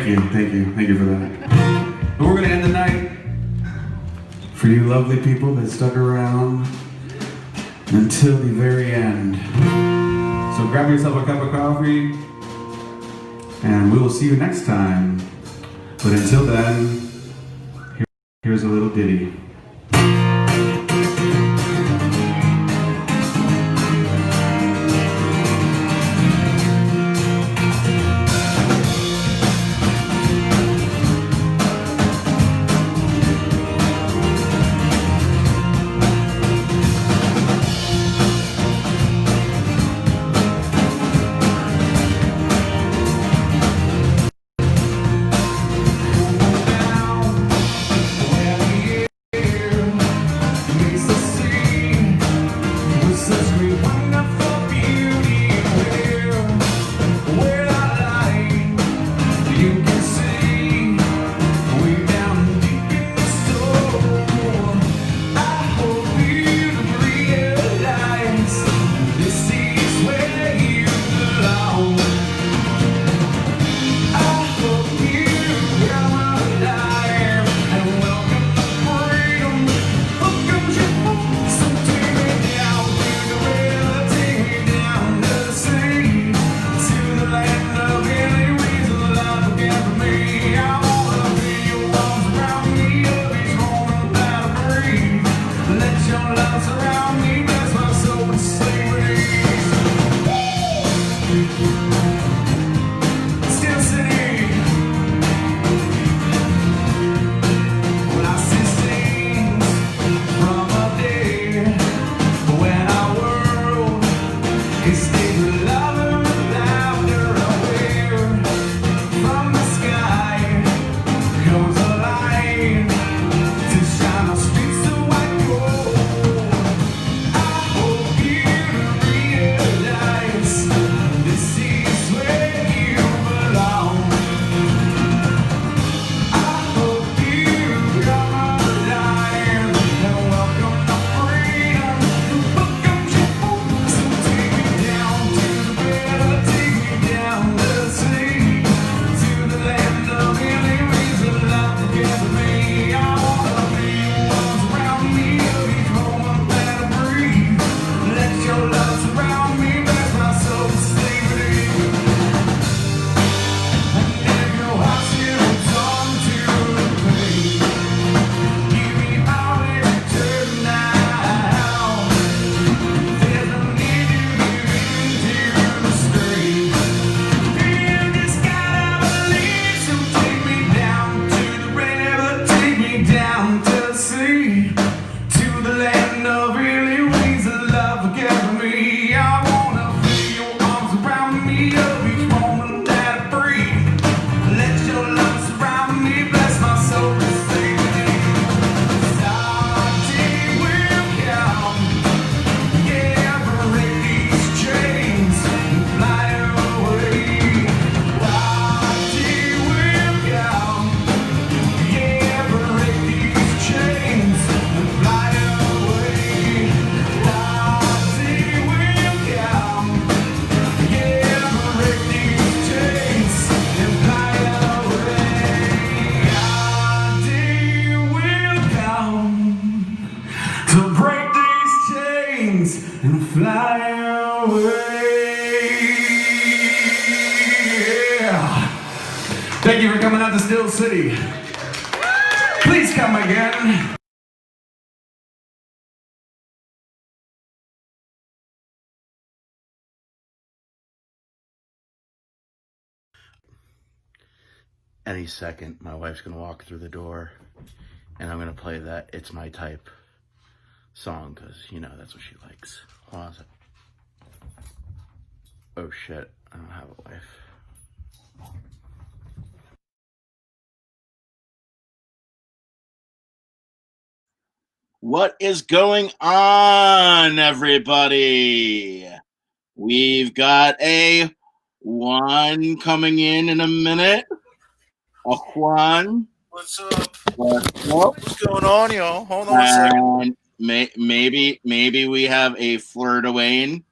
Thank you for that. But we're gonna end the night for you lovely people that stuck around until the very end. So grab yourself a cup of coffee, and we will see you next time. But until then, here's a little ditty. Thank you for coming out to Still City. Please come again. Any second, my wife's gonna walk through the door and I'm gonna play that It's My Type song, because, you know, that's what she likes. Hold on a second. Oh shit, I don't have a wife. What is going on, everybody? We've got a Juan coming in a minute. A Juan. What's up? What's up? What's going on, y'all? Hold on a second. Maybe we have a Fleur de Wayne.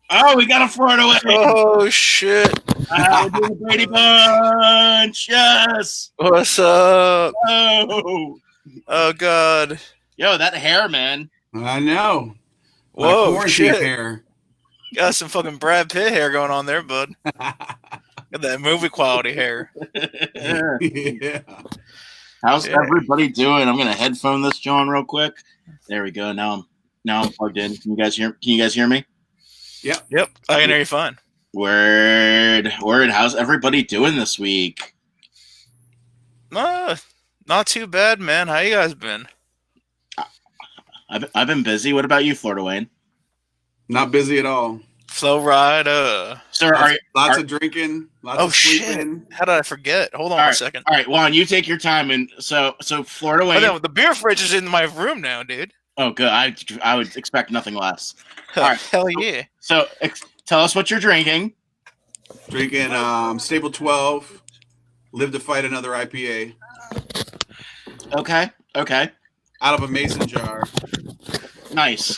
Oh, we got a Fleur de Wayne. Oh shit! We're doing the Brady Bunch. Yes. What's up? Oh. Oh God. Yo, that hair, man. I know. Whoa, Quarantine shit. hair. Got some fucking Brad Pitt hair going on there, bud. Got that movie quality hair. Yeah. How's everybody doing? I'm gonna headphone this, John, real quick. There we go. Now I'm plugged in. Can you guys hear me? Yep. I can hear you fine. Word. How's everybody doing this week? Not too bad, man. How you guys been? I've been busy. What about you, Florida Wayne? Not busy at all. Flow ride. Sir, Lots of drinking. Lots of sleeping. Shit. How did I forget? Hold on a second. All right, Juan, you take your time. And so Florida Wayne. Oh, no, the beer fridge is in my room now, dude. Oh, good. I would expect nothing less. All right. Hell yeah. So tell us what you're drinking. Drinking Stable 12. Live to Fight Another IPA. Okay. Out of a mason jar. Nice.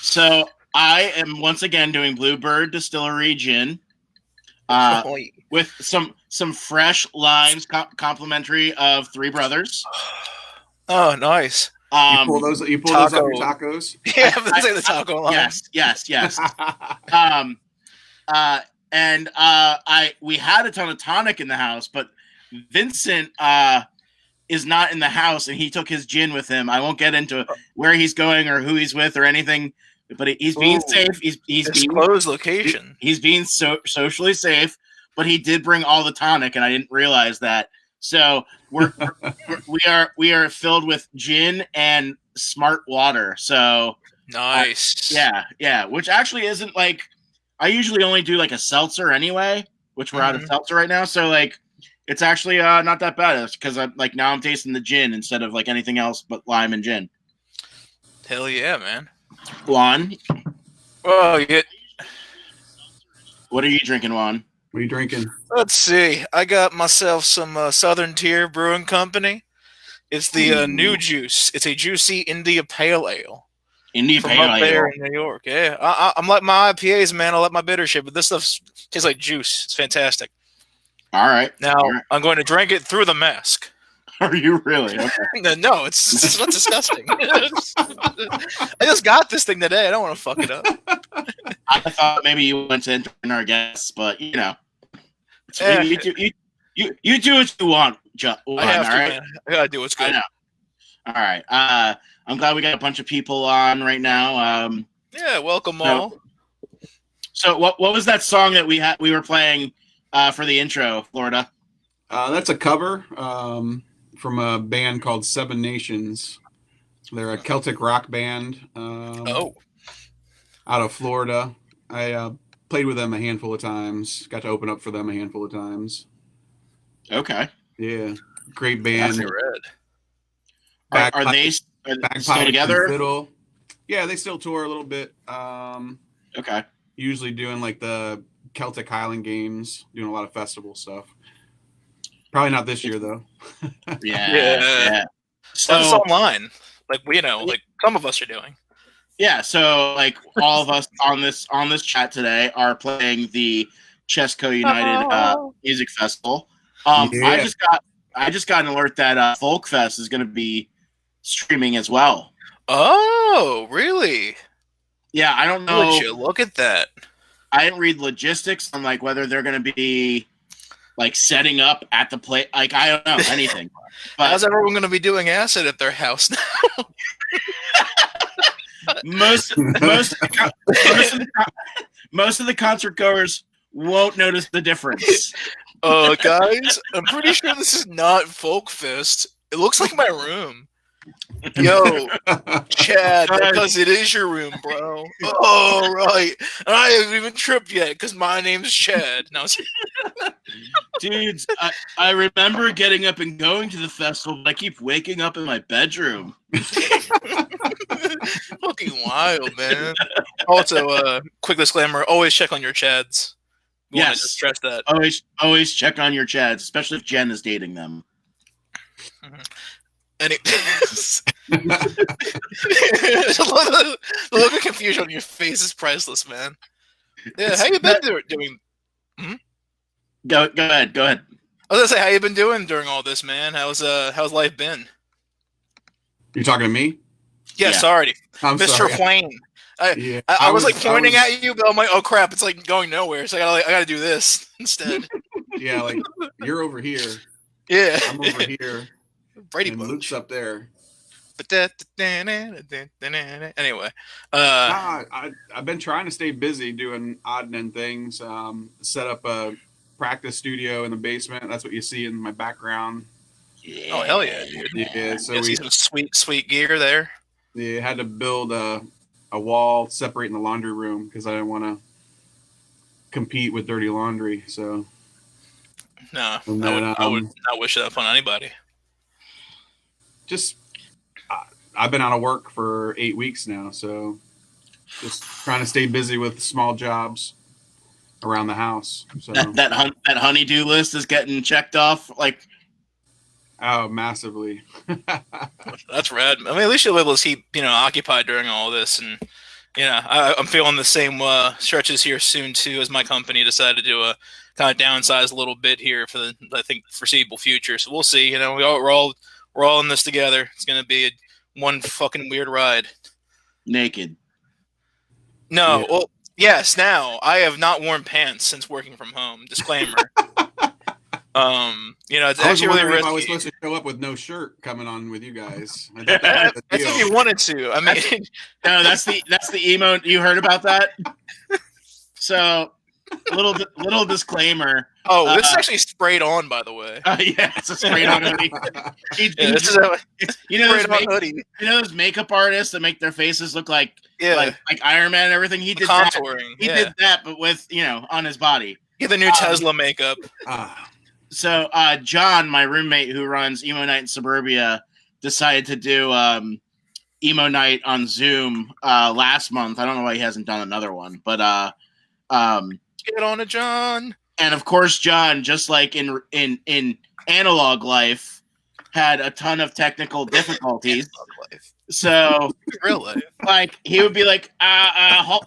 So I am once again doing Bluebird Distillery Gin, with some fresh limes, complimentary of Three Brothers. Oh, nice. You pull those off your tacos. Yeah, I'm gonna say the taco line. Yes. We had a ton of tonic in the house, but Vincent is not in the house, and he took his gin with him. I won't get into where he's going or who he's with or anything, but he's being safe. He's being closed location. He's being socially safe, but he did bring all the tonic, and I didn't realize that. So we are filled with gin and smart water. So nice. Yeah. Which actually isn't like, I usually only do like a seltzer anyway, which we're out of seltzer right now. So like, it's actually not that bad. It's because now I'm tasting the gin instead of like anything else but lime and gin. Hell yeah, man. Juan, oh yeah. What are you drinking, Juan? What are you drinking? Let's see. I got myself some Southern Tier Brewing Company. It's the new juice. It's a juicy India Pale Ale. India from Pale up Ale. there in New York. Yeah, I'm like my IPAs, man. I like my bitter shit, but this stuff tastes like juice. It's fantastic. All right. Now I'm going to drink it through the mask. Are you really? Okay. No, it's not disgusting. I just got this thing today. I don't want to fuck it up. I thought maybe you went to entertain our guests, but you know, you do what you want, John. I have to, man. I gotta do what's good. I know. All right. I'm glad we got a bunch of people on right now. Yeah, welcome all. So what was that song that we were playing for the intro, Florida? That's a cover from a band called Seven Nations. They're a Celtic rock band. Out of Florida. I played with them a handful of times. Got to open up for them a handful of times. Okay. Yeah, great band. Are they still together? Fiddle. Yeah, they still tour a little bit. Okay. Usually doing like the Celtic Highland Games, doing a lot of festival stuff. Probably not this year though. Yeah. So it's online. Like like some of us are doing. Yeah, so like all of us on this chat today are playing the Chesco United Music Festival. I just got an alert that Folk Fest is going to be streaming as well. Oh, really? Yeah, I don't know. Would you look at that? I didn't read logistics on like whether they're going to be like setting up at the play. Like I don't know anything. But how's everyone going to be doing acid at their house now? most of the concert goers won't notice the difference. Guys, I'm pretty sure this is not Folk Fest. It looks like my room. Yo, Chad, because it is your room, bro. Oh, right. I haven't even tripped yet because my name's Chad. No, dudes, I remember getting up and going to the festival, but I keep waking up in my bedroom. Fucking wild, man. Also, quick disclaimer: always check on your Chads. Yes, stress that. Always check on your Chads, especially if Jen is dating them. And the look of confusion on your face is priceless, man. Yeah, how you been doing? Hmm? Go ahead. Go ahead. I was gonna say, how you been doing during all this, man? How's life been? You're talking to me? Yeah, Yeah. sorry, I'm Mr. sorry. Wayne. Yeah, I was like pointing at you, but I'm like, oh crap, it's like going nowhere. So I gotta do this instead. Yeah, like you're over here. Yeah, I'm over here. Brady And Bunch. Luke's up there. Anyway, I've been trying to stay busy doing odd and end things. Set up a practice studio in the basement. That's what you see in my background. Yeah. oh hell yeah, dude. Yeah, so Yeah, see some sweet gear there. we had to build a wall separating the laundry room because I didn't want to compete with dirty laundry. So No, And I then, would not wish that upon anybody. just I've been out of work for 8 weeks now, so just trying to stay busy with small jobs around the house. So That honeydew list is getting checked off. Like, oh, massively. That's rad. I mean, at least you'll be able to keep occupied during all this, and I'm feeling the same stretches here soon too, as my company decided to kind of downsize a little bit here for the foreseeable future. So we'll see. We're all in this together. It's gonna be one fucking weird ride. naked. No, Yeah. well, yes. Now I have not worn pants since working from home. Disclaimer. It's I was actually really wondering if I was risky. supposed to show up with no shirt coming on with you guys. I thought that was the That's deal. if you wanted to. I mean, No, that's the emo. You heard about that? So, little discllaimer. this is actually sprayed on, by the way. Yeah, it's a straight on hoodie. Yeah, this is a You know those sprayed on hoodie. those makeup artists that make their faces look like Yeah, like Iron Man and everything. He did that. contouring. He did that, but with on his body. Get the new Tesla makeup. So John, my roommate who runs Emo Night in Suburbia, decided to do Emo Night on Zoom last month. I don't know why he hasn't done another one, but Get on it, John. and of course John, just like in analog life, had a ton of technical difficulties. So Real life. like he would be like, hold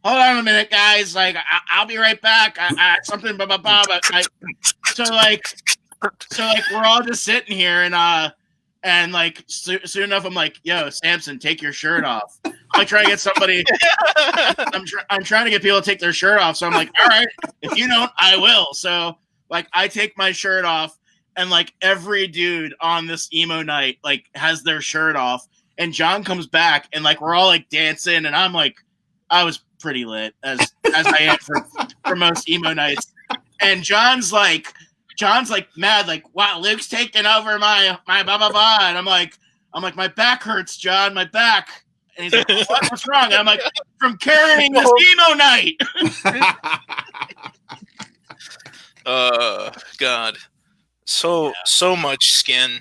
on a minute, guys. Like I'll be right back. Something blah blah blah. But so like we're all just sitting here and like soon enough I'm like, yo, Samson, take your shirt off. I try to get somebody. I'm trying to get people to take their shirt off. So I'm like, all right, if you don't, I will. So like I take my shirt off, and like every dude on this emo night like has their shirt off. And John comes back, and like we're all like dancing, and I'm like, I was pretty lit as I am for most emo nights. And John's like mad, like, wow, Luke's taking over my blah blah blah. And I'm like, my back hurts, John, my back. And he's like, what's wrong? And I'm like, from carrying this emo night. God, so much skin.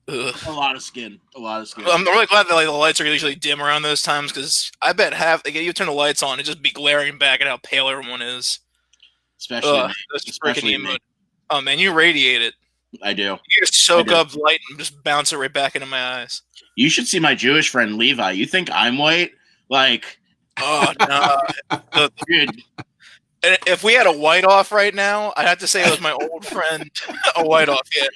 Ugh. A lot of skin. I'm really glad that like the lights are usually dim around those times, because I bet you turn the lights on, it'd just be glaring back at how pale everyone is. Especially freaking emo. Oh man, you radiate it. I do. You just soak up light and just bounce it right back into my eyes. You should see my Jewish friend Levi. You think I'm white? Like, oh no, dude. And if we had a white off right now, I'd have to say it was my old friend, a white off. Yeah,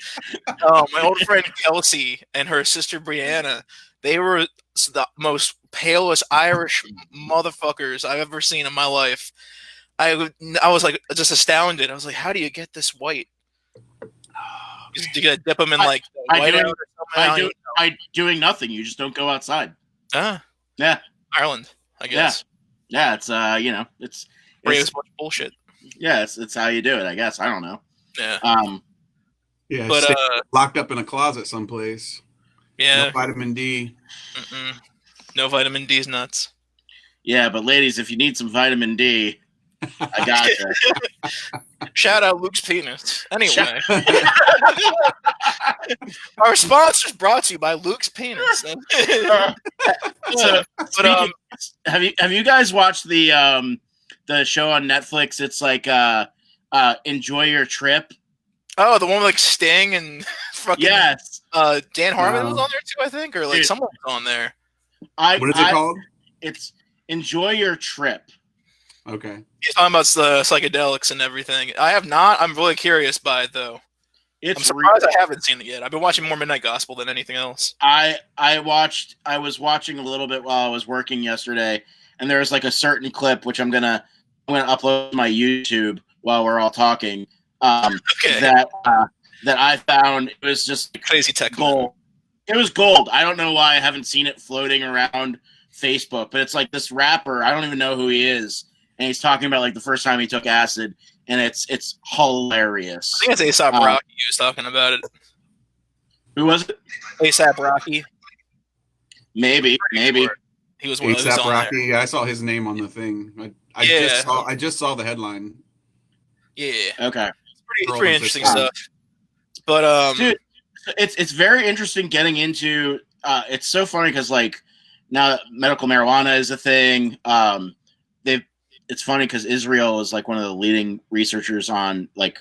my old friend Kelsey and her sister Brianna. They were the most palest Irish motherfuckers I've ever seen in my life. I was like just astounded. I was like, "How do you get this white? You gotta dip them in like white out or something." I doing nothing. You just don't go outside. Yeah, Ireland, I guess. Yeah. It's it's Braves bunch of bullshit. Yeah, it's how you do it. I guess I don't know. Yeah. Yeah, but locked up in a closet someplace. Yeah. No vitamin D. No vitamin D's nuts. Yeah, but ladies, if you need some vitamin D, I got you. Shout out Luke's penis. Anyway, our sponsor's brought to you by Luke's penis. Have you guys watched the show on Netflix? It's like Enjoy Your Trip. Oh, the one with like Sting and fucking yes. Dan Harmon was on there too, I think, or like someone was on there. What is it called? It's Enjoy Your Trip. Okay. He's talking about the psychedelics and everything. I have not. I'm really curious by it, though. I'm surprised I haven't seen it yet. I've been watching more Midnight Gospel than anything else. I was watching a little bit while I was working yesterday, and there was like a certain clip which I'm gonna upload to my YouTube while we're all talking. Okay. That I found. It was just Crazy tech gold. It was gold. I don't know why I haven't seen it floating around Facebook, but it's like this rapper. I don't even know who he is, and he's talking about like the first time he took acid, and it's hilarious. I think it's A$AP Rocky who was talking about it. Who was it? A$AP Rocky. Maybe. He was one of those A$AP on Rocky. there. Yeah, I saw his name on the thing. I just saw the headline. Yeah. Okay. It's pretty interesting stuff. But dude, it's very interesting getting into. It's so funny because like now medical marijuana is a thing. It's funny because Israel is like one of the leading researchers on like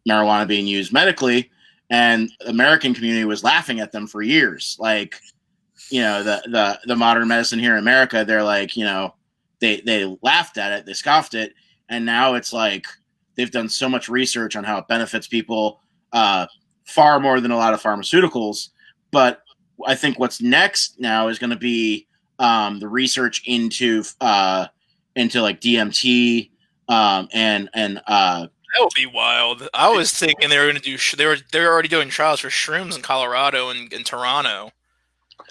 marijuana being used medically, and the American community was laughing at them for years. Like, you know, the modern medicine here in America, they're like, you know, they laughed at it, they scoffed it, and now it's like they've done so much research on how it benefits people, far more than a lot of pharmaceuticals. But I think what's next now is going to be the research into like DMT and that would be wild. I was thinking they were going to do. They're already doing trials for shrooms in Colorado and in Toronto.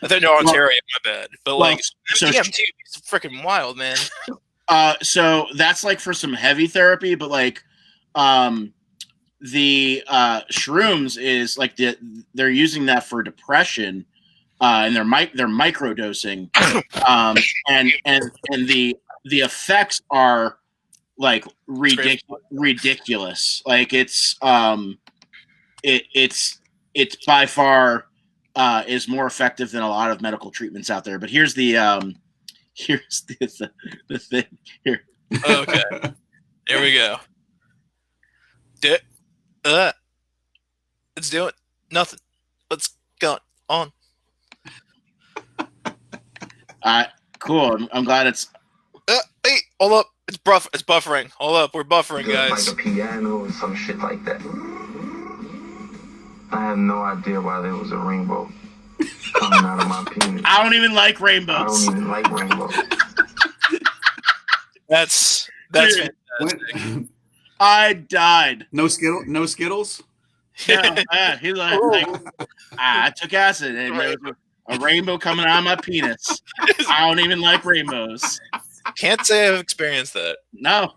I think no, Ontario, my bad. But like DMT is freaking wild, man. So that's like for some heavy therapy, but like the shrooms is like they're using that for depression, and they're microdosing, and the effects are like ridiculous. Like it's by far is more effective than a lot of medical treatments out there. But here's the thing here. Okay, here we go. It's doing nothing. What's going on? Cool. I'm glad it's. Hey, hold up! It's buffering. Hold up, we're buffering, guys. Like a piano or some shit like that. I have no idea why there was a rainbow coming out of my penis. I don't even like rainbows. I don't even like rainbows. That's Dude, fantastic. I died. No Skittles. Yeah, he's like, I took acid and there was a rainbow coming out of my penis. I don't even like rainbows. Can't say I've experienced that. No,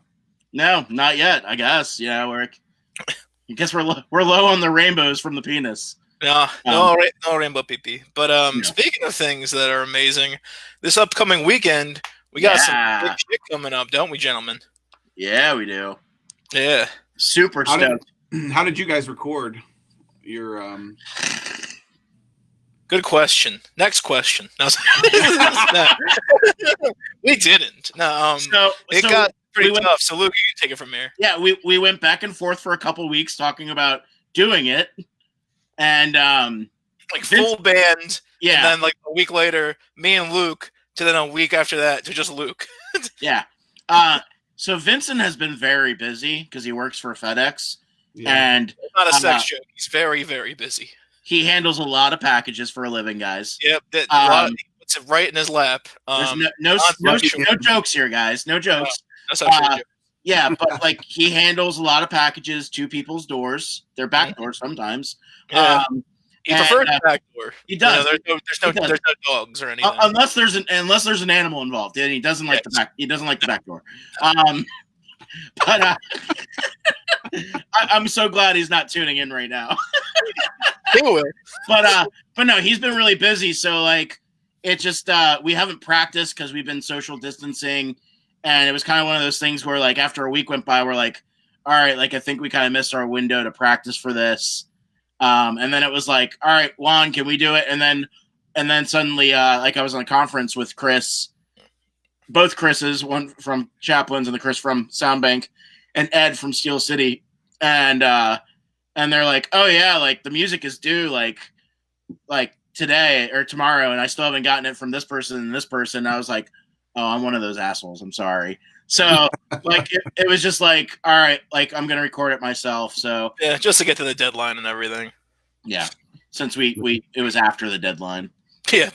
not yet. I guess. Yeah, I guess we're low on the rainbows from the penis. No rainbow pee-pee. But speaking of things that are amazing, this upcoming weekend we got some big shit coming up, don't we, gentlemen? Yeah, we do. Yeah, super stoked. How did you guys record your? Good question. Next question. No, we didn't. No, it got pretty tough. So Luke, you can take it from here. Yeah, we went back and forth for a couple weeks talking about doing it, and like full band. Yeah, and then like a week later, me and Luke. To then a week after that, to just Luke. Yeah. So Vincent has been very busy because he works for FedEx, and it's not a sex joke. He's very, very busy. He handles a lot of packages for a living, guys. Yep, he puts it right in his lap. There's no jokes here, guys. No jokes. That's actually yeah, but like he handles a lot of packages to people's doors. Their back doors sometimes. Yeah. He prefers the back door. He does. There's no dogs or anything. Unless there's an animal involved, and he doesn't like the back. He doesn't like the back door. But I'm so glad he's not tuning in right now. He will. But no, he's been really busy. So like, it just we haven't practiced because we've been social distancing, and it was kind of one of those things where like after a week went by, we're like, all right, like I think we kind of missed our window to practice for this. And then it was like, all right, Juan, can we do it? And then suddenly, like I was on a conference with Chris, both Chris's, one from Chaplin's and the Chris from Soundbank, and Ed from Steel City. And they're like, oh yeah, like the music is due like today or tomorrow. And I still haven't gotten it from this person and this person. And I was like, oh, I'm one of those assholes. I'm sorry. So like it was just like, all right, like I'm gonna record it myself. So Yeah, just to get to the deadline and everything. yeah, since we it was after the deadline. Yeah.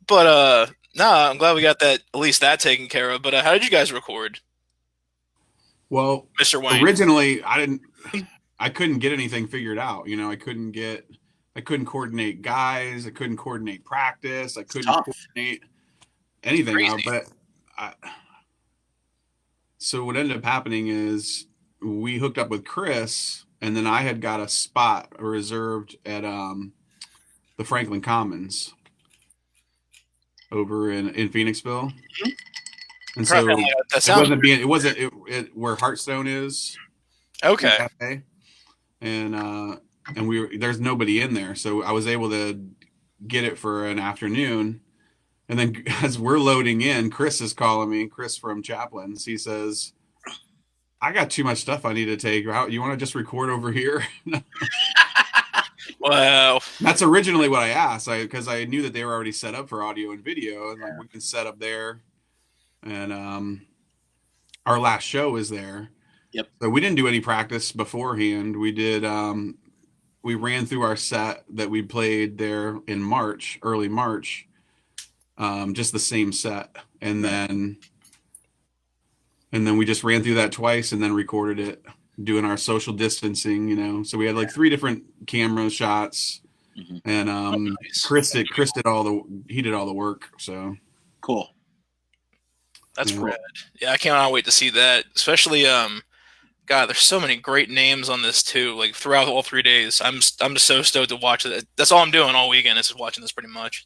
But nah, I'm glad we got that, at least that taken care of. But how did you guys record, Well, Mr. Wayne? originally I couldn't get anything figured out. You know, I couldn't coordinate guys. I couldn't coordinate practice. I couldn't coordinate anything. So what ended up happening is we hooked up with Chris, and then I had got a spot reserved at the Franklin Commons over in Phoenixville. And so it wasn't where Hearthstone is. Okay. And there's nobody in there, so I was able to get it for an afternoon. And then as we're loading in, Chris is calling me. Chris from Chaplin's. He says, "I got too much stuff I need to take out. You want to just record over here?" Wow. That's originally what I asked, because I knew that they were already set up for audio and video, and like we can set up there. And our last show is there. Yep. So we didn't do any practice beforehand. We did. We ran through our set that we played there in March, early March. Just the same set, and then we just ran through that twice, and then recorded it, doing our social distancing. You know, so we had like 3 different camera shots, and nice. Chris did all the work. So cool. That's rad. Yeah, I cannot wait to see that. Especially, God, there's so many great names on this too. Like throughout all 3 days, I'm just so stoked to watch it. That's all I'm doing all weekend is just watching this pretty much.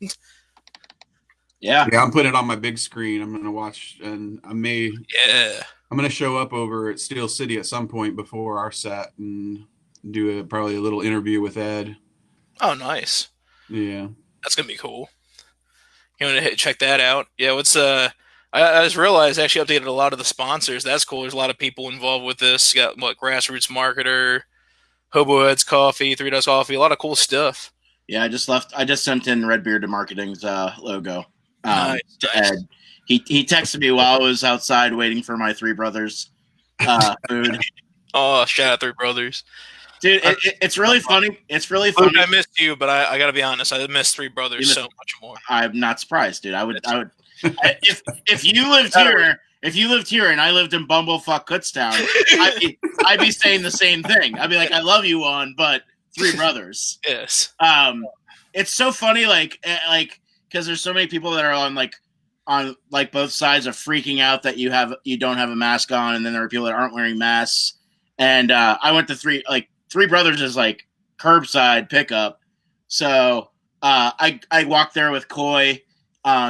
Yeah, I'm putting it on my big screen. I'm gonna watch, and I'm gonna show up over at Steel City at some point before our set and do probably a little interview with Ed. Oh, nice. Yeah, that's gonna be cool. You want to check that out? Yeah, what's I just realized I actually updated a lot of the sponsors. That's cool. There's a lot of people involved with this. You got Grassroots Marketer, Hobo Heads Coffee, 3 Dust Coffee, a lot of cool stuff. Yeah, I just sent in Redbeard to Marketing's logo. Nice. To Ed. He texted me while I was outside waiting for my 3 brothers food. Oh, shout out 3 brothers. Dude, it's really funny. It's really funny. I missed you, but I gotta be honest, I missed 3 brothers so much more. I'm not surprised, dude. I would if you lived here and I lived in Bumblefuck Kutztown, I'd be saying the same thing. I'd be like, I love you, Juan, but 3 brothers. Yes. It's so funny, like because there's so many people that are on both sides of freaking out that you don't have a mask on, and then there are people that aren't wearing masks. And I went to 3 brothers is like curbside pickup, so I walked there with Coy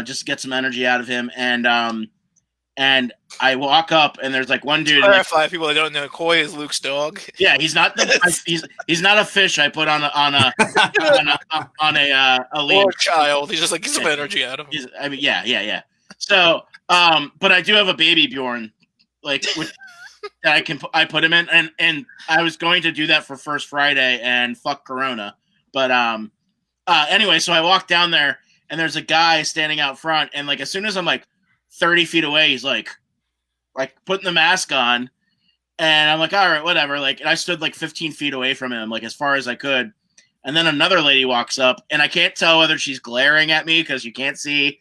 just to get some energy out of him, and I walk up and there's like one dude. Clarify, people that don't know, Coy is Luke's dog. Yeah, he's not he's not a fish I put on a lead. Or a child. He's just like, get some energy out of him. Yeah. So, but I do have a baby Bjorn, that I put him in, and I was going to do that for First Friday and fuck Corona, but anyway, so I walked down there and there's a guy standing out front, and like as soon as I'm like 30 feet away, he's like putting the mask on, and I'm like, all right, whatever. Like, and I stood like 15 feet away from him, like as far as I could. And then another lady walks up, and I can't tell whether she's glaring at me because you can't see,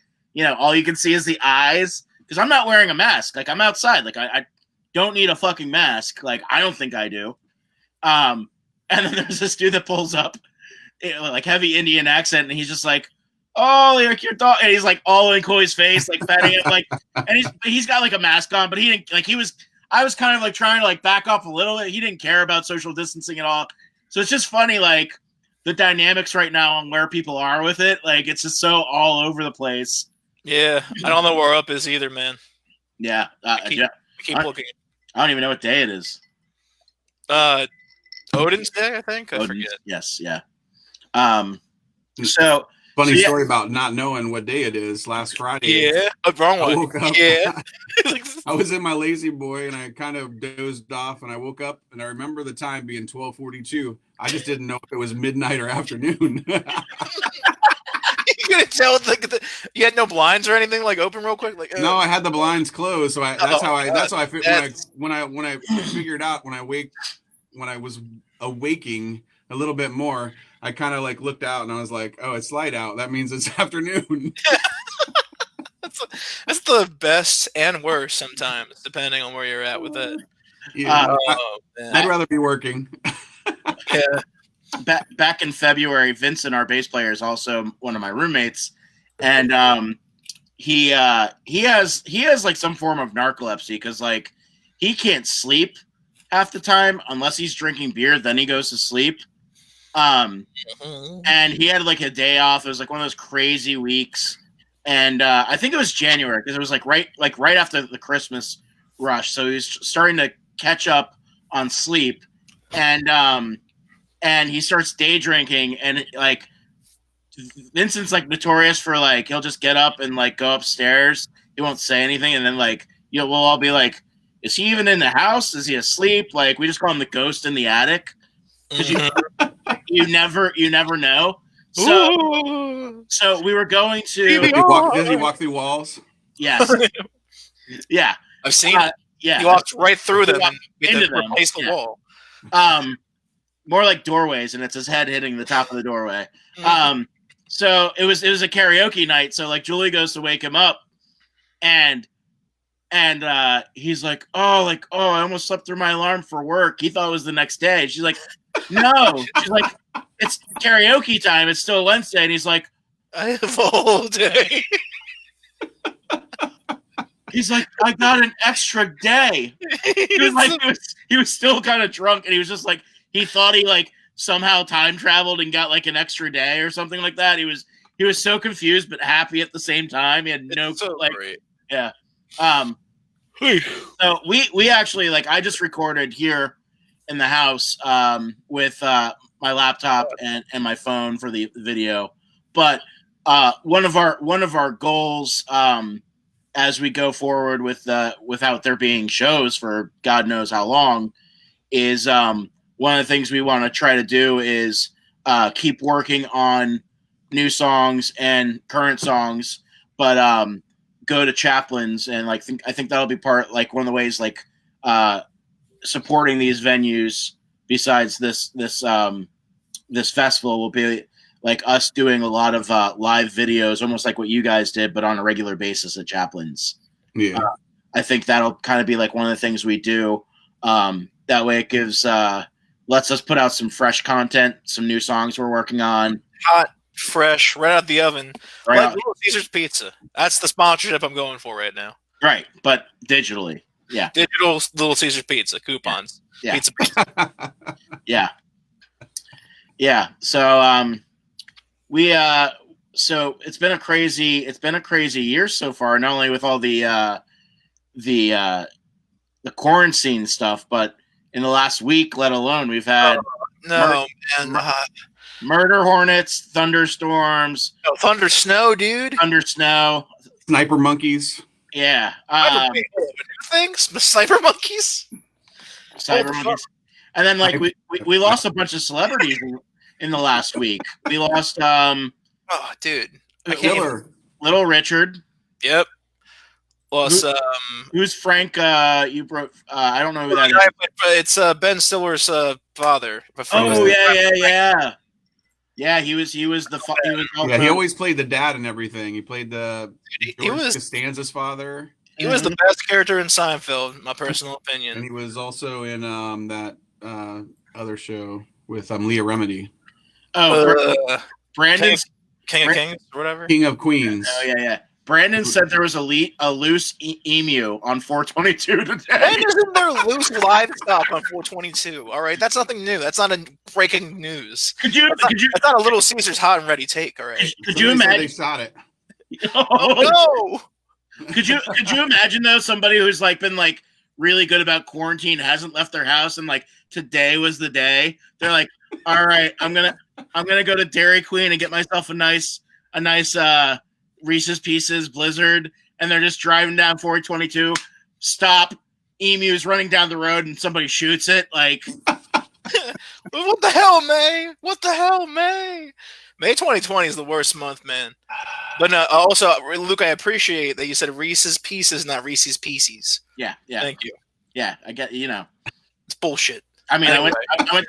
all you can see is the eyes, because I'm not wearing a mask. Like, I'm outside. Like, I don't need a fucking mask. Like, I don't think I do. And then there's this dude that pulls up, like heavy Indian accent, and he's just like, oh, like your dog, and he's like all in Coy's face, like patting him, like, and he's got like a mask on, but he didn't like I was kind of like trying to like back off a little bit. He didn't care about social distancing at all. So it's just funny, like the dynamics right now on where people are with it. Like it's just so all over the place. Yeah, I don't know where up is either, man. Yeah, keep looking. I don't even know what day it is. Odin's Day, I think. I forget. Yes, yeah. So. Funny story about not knowing what day it is. Last Friday, yeah, wrong one. I woke up, yeah, I was in my lazy boy and I kind of dozed off, and I woke up and I remember the time being 12:42. I just didn't know if it was midnight or afternoon. You couldn't tell you had no blinds or anything like open real quick. Like No, I had the blinds closed, so that's how I when I figured out when I was awaking a little bit more, I kind of like looked out and I was like, oh, it's light out. That means it's afternoon. That's the best and worst sometimes, depending on where you're at with it. Yeah, Man. I'd rather be working. Yeah. Back in February, Vincent, our bass player, is also one of my roommates, and he has like some form of narcolepsy because like he can't sleep half the time unless he's drinking beer. Then he goes to sleep. And he had like a day off. It was like one of those crazy weeks, and I think it was January because it was like right after the Christmas rush. So he was starting to catch up on sleep, and he starts day drinking, and like Vincent's like notorious for like he'll just get up and like go upstairs. He won't say anything, and then like we'll all be like, "Is he even in the house? Is he asleep?" Like we just call him the ghost in the attic because you never know. So we were going to. Does he walk through walls? Yes. Yeah. I've seen it. Yeah. He walks right through them and into them. replace the wall. More like doorways, and it's his head hitting the top of the doorway. Mm-hmm. So it was a karaoke night. So like Julie goes to wake him up, and he's like, oh, I almost slept through my alarm for work. He thought it was the next day. She's like, no. She's like, it's karaoke time. It's still Wednesday. And he's like, I have a whole day. He's like, I got an extra day. He was still kind of drunk, and he was just like, he thought he like somehow time traveled and got like an extra day or something like that. He was so confused but happy at the same time. He had no Great. Yeah. So we actually like I just recorded here in the house with my laptop and my phone for the video. But one of our goals as we go forward with without there being shows for God knows how long is one of the things we want to try to do is keep working on new songs and current songs, but go to Chaplin's and like I think that'll be part like one of the ways like supporting these venues besides this festival will be like us doing a lot of live videos, almost like what you guys did, but on a regular basis at Chaplin's. Yeah, I think that'll kind of be like one of the things we do. That way it gives lets us put out some fresh content, some new songs we're working on. Hot, fresh, right out the oven. Right like out. Little Caesar's Pizza. That's the sponsorship I'm going for right now. Right, but digitally. Yeah. Digital Little Caesar's Pizza coupons. Yeah. Pizza. Yeah. Yeah. So so it's been a crazy year so far, not only with all the quarantine stuff, but in the last week, let alone, we've had murder hornets, thunderstorms, thunder snow, dude. Thunder snow, sniper monkeys. Yeah. Things, sniper monkeys. Cyber monkeys. And then like we lost a bunch of celebrities in the last week. We lost oh dude. Little Richard. Yep. Plus who's Frank you broke I don't know who that is. It's Ben Stiller's father. Oh yeah. Yeah, he was he always played the dad and everything. He played he was Costanza's father. He was the best character in Seinfeld, my personal opinion. And he was also in that other show with Leah Remedy. Oh, Brandon King of Kings or whatever. King of Queens. Oh yeah. Brandon said there was a loose emu on 422 today. When isn't there loose livestock on 422? All right, that's nothing new. That's not a breaking news. That's not a Little Caesar's hot and ready take. All right. Could you imagine they shot it? Oh no! Could you imagine though somebody who's like been like really good about quarantine, hasn't left their house, and like today was the day. They're like, all right, I'm gonna go to Dairy Queen and get myself a nice Reese's Pieces Blizzard, and they're just driving down 422. Stop, emu's running down the road, and somebody shoots it. Like, what the hell, May? What the hell, May? May 2020 is the worst month, man. But also, Luke, I appreciate that you said Reese's Pieces, not Reese's Pieces. Yeah. Thank you. Yeah, I get It's bullshit. I mean, Anyway. I went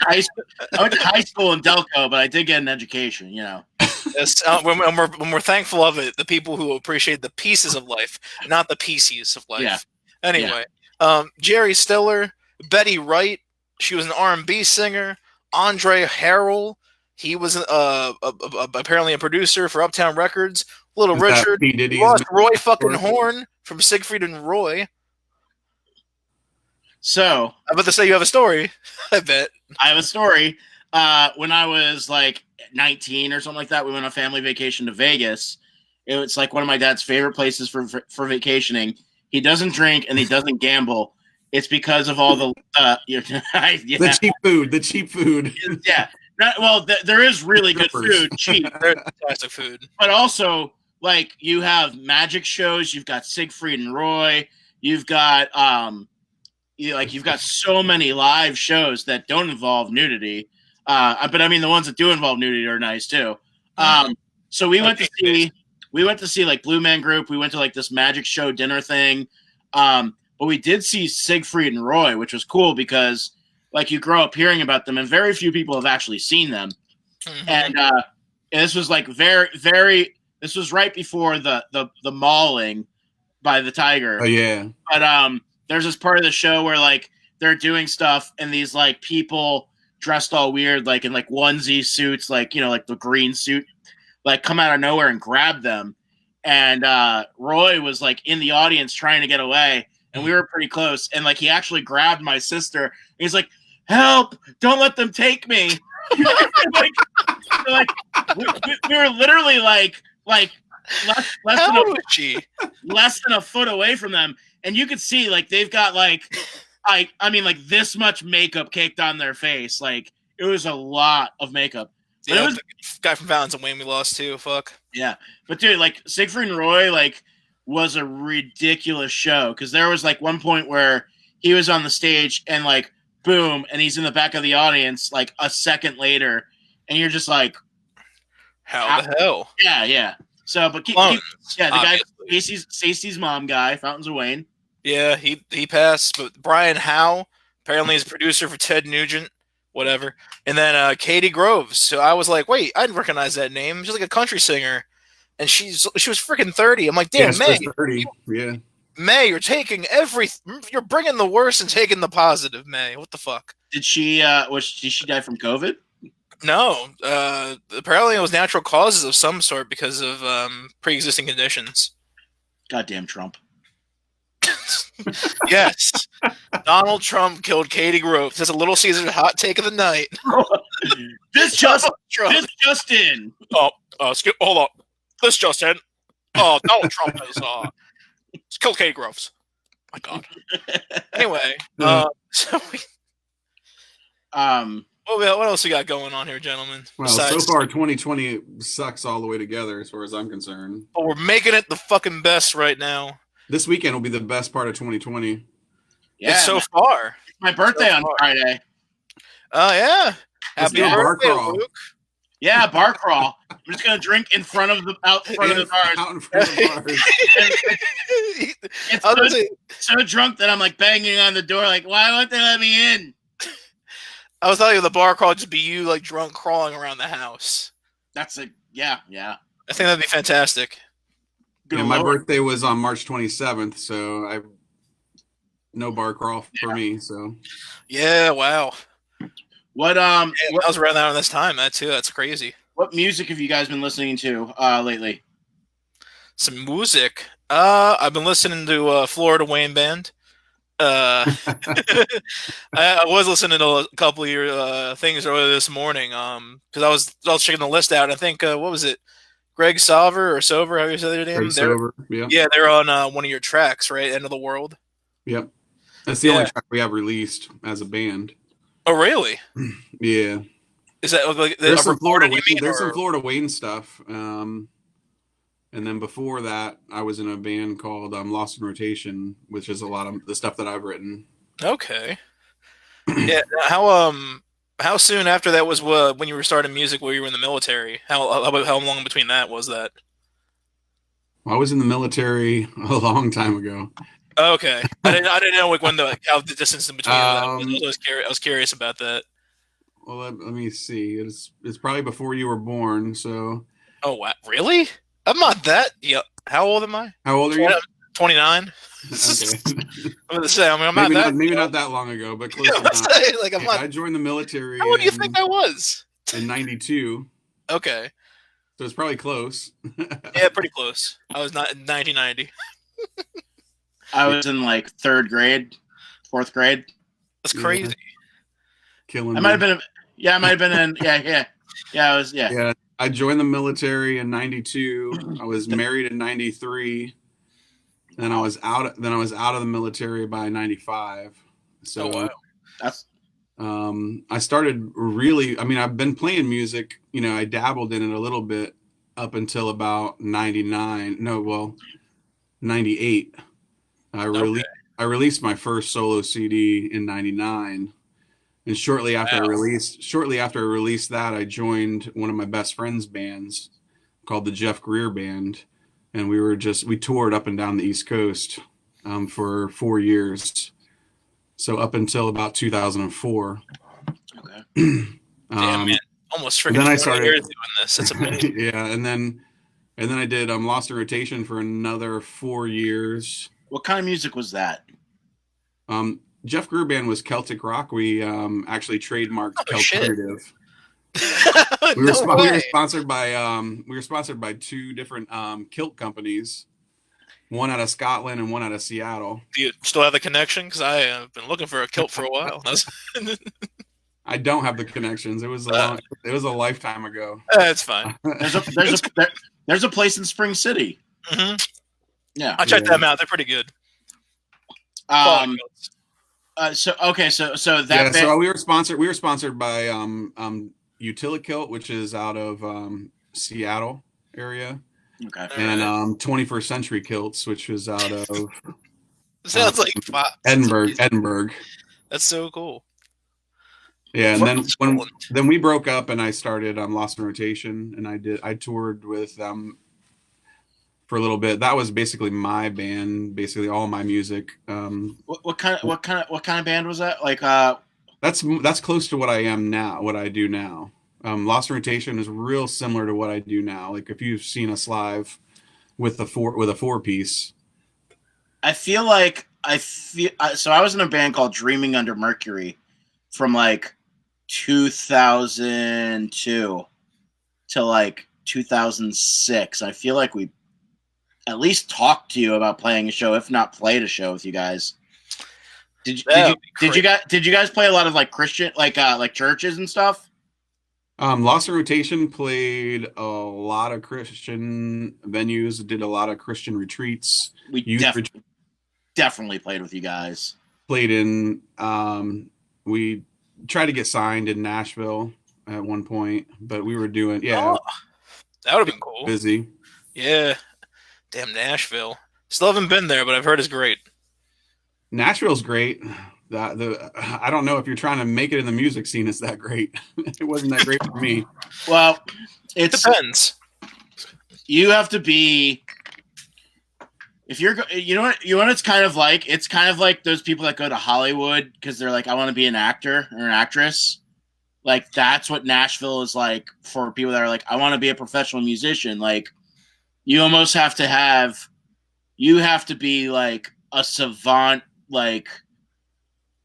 to high school in Delco, but I did get an education. Yes, when we're thankful of it, the people who appreciate the pieces of life, not the pieces of life. Yeah. Anyway, Jerry Stiller, Betty Wright, she was an R&B singer. Andre Harrell, he was apparently a producer for Uptown Records. Little Is that Richard, P. Diddy's lost man? Roy fucking Horn from Siegfried and Roy. So I'm about to say you have a story. I bet. I have a story. When I was like 19 or something like that, we went on a family vacation to Vegas. It was like one of my dad's favorite places for vacationing. He doesn't drink and he doesn't gamble. It's because of all the the cheap food. Yeah. There is really good food, cheap, Fantastic food. but also like you have magic shows. You've got Siegfried and Roy. You've got you've got so many live shows that don't involve nudity. But I mean, the ones that do involve nudity are nice too. So we went to see like Blue Man Group. We went to like this magic show dinner thing. But we did see Siegfried and Roy, which was cool because like you grow up hearing about them and very few people have actually seen them. Mm-hmm. And this was like this was right before the mauling by the tiger. Oh yeah. But there's this part of the show where like they're doing stuff and these like people dressed all weird, like in like onesie suits, like, like the green suit, like come out of nowhere and grab them. And Roy was like in the audience trying to get away. And we were pretty close. And like, he actually grabbed my sister. He's like, help, don't let them take me. we were literally like less than a foot away from them. And you could see like, they've got like this much makeup caked on their face. Like it was a lot of makeup. But Yeah, it was the guy from Valentine's and Wayne we lost too. Fuck. Yeah. But dude, like Siegfried and Roy, like, was a ridiculous show because there was like one point where he was on the stage and like boom, and he's in the back of the audience like a second later, and you're just like, how the hell? Yeah. So, but the guy, Stacey's mom guy, Fountains of Wayne. Yeah, he passed. But Brian Howe apparently is producer for Ted Nugent, whatever. And then Katie Groves. So I was like, wait, I didn't recognize that name. She's like a country singer. And she was freaking 30. I'm like, damn, May. 30. Yeah. May, you're taking you're bringing the worst and taking the positive, May. What the fuck? Did she did she die from COVID? No. Apparently it was natural causes of some sort because of pre-existing conditions. Goddamn Trump. Yes. Donald Trump killed Katie Groves. That's a Little Caesar's hot take of the night. This just in. Hold up. This just in. Donald Trump has killed Katie Groves. My God. Anyway, what else we got going on here, gentlemen? Well, so far 2020 sucks all the way together as far as I'm concerned. But we're making it the fucking best right now. This weekend will be the best part of 2020. Yeah, it's so far. It's my birthday on Friday. Oh yeah. Happy birthday, Luke. Yeah, bar crawl. I'm just gonna drink out in front of the bars. Out in front of the bars. It's so drunk that I'm like banging on the door, like, why won't they let me in? I was telling you the bar crawl would just be you like drunk crawling around the house. Yeah. I think that'd be fantastic. Yeah, my birthday was on March 27th, so I no bar crawl for me. So yeah, wow. What I was around that this time. That too. That's crazy. What music have you guys been listening to lately? Some music. I've been listening to Florida Wayne Band. I was listening to a couple of your things earlier this morning. Because I was checking the list out. I think what was it? Greg Sover or Sover? How you say their name? Greg Sover. Yeah, they're on one of your tracks, right? End of the World. Yep, that's the only track we have released as a band. Oh, really? Yeah. Is that like there's some Florida Wayne stuff. And then before that, I was in a band called Lost in Rotation, which is a lot of the stuff that I've written. Okay. Yeah. How How soon after that was when you were starting music? Where you were in the military? How long between that was that? I was in the military a long time ago. Okay, I didn't know like how the distance in between that was. Um, I was curious about that. well, let me see. It's probably before you were born. So, Oh wow, really? I'm not that. Yeah. How old am I? how old are you? 29. Okay, I'm gonna say. I mean, I'm not that. maybe not that long ago, but close Yeah, I'm gonna enough. say, like I'm Yeah, not. I joined the military How old do you think I was? in '92, Okay. so it's probably close. Yeah, pretty close. I was not in 1990. I was in like third grade, fourth grade. That's Yeah. crazy. Killing I might have me. been. Yeah, I might have been in. Yeah. I was. Yeah. Yeah, I joined the military in '92. I was married in '93. Then I was out. Then I was out of the military by '95. Oh So wow. That's I started really. I mean, I've been playing music. You know, I dabbled in it a little bit up until about '99. No, well, '98. I Okay. released my first solo CD in '99. And Wow. shortly after I released that, I joined one of my best friend's bands called the Jeff Greer Band, and we toured up and down the East Coast for 4 years. So up until about 2004. okay. Damn Um, man. Almost and freaking then I 20 years started, doing this. That's amazing. yeah, and then I did Lost in Rotation for another 4 years. What kind of music was that? Jeff Greer Band was Celtic rock. We actually trademarked Oh shit. Celternative. No We were way. sponsored by two different kilt companies, one out of Scotland and one out of Seattle. Do you still have the connection? Because I have been looking for a kilt for a while. I don't have the connections. It was a lifetime ago. That's fine. There's a place in Spring City. Hmm. Yeah. I checked Yeah. them out. They're pretty good. So that Yeah, band, so we were sponsored by Utilikilt, which is out of Seattle area, okay. and 21st Century Kilts, which is out of Sounds like Fox. Edinburgh. That's so cool. Yeah, and then Fucking then we broke up, and I started Lost in Rotation, and I toured with them for a little bit. That was basically my band, basically all my music. What kind of band was that? Like That's close to what I am now, what I do now. Lost in Rotation is real similar to what I do now. Like if you've seen us live with a four piece. I feel like so I was in a band called Dreaming Under Mercury from like 2002 to like 2006. I feel like we at least talked to you about playing a show, if not played a show with you guys. Did you guys play a lot of like Christian like churches and stuff? Lost in Rotation played a lot of Christian venues, did a lot of Christian retreats. We definitely played with you guys. Played in we tried to get signed in Nashville at one point, but we were doing that would have been cool. busy. Yeah. Damn Nashville. Still haven't been there, but I've heard it's great. Nashville's great. I don't know if you're trying to make it in the music scene, it's that great. It wasn't that great for me. Well, It depends. You have to be. If you're, you know what it's kind of like. It's kind of like those people that go to Hollywood because they're like, I want to be an actor or an actress. Like that's what Nashville is like for people that are like, I want to be a professional musician. Like you almost have to be like a savant, like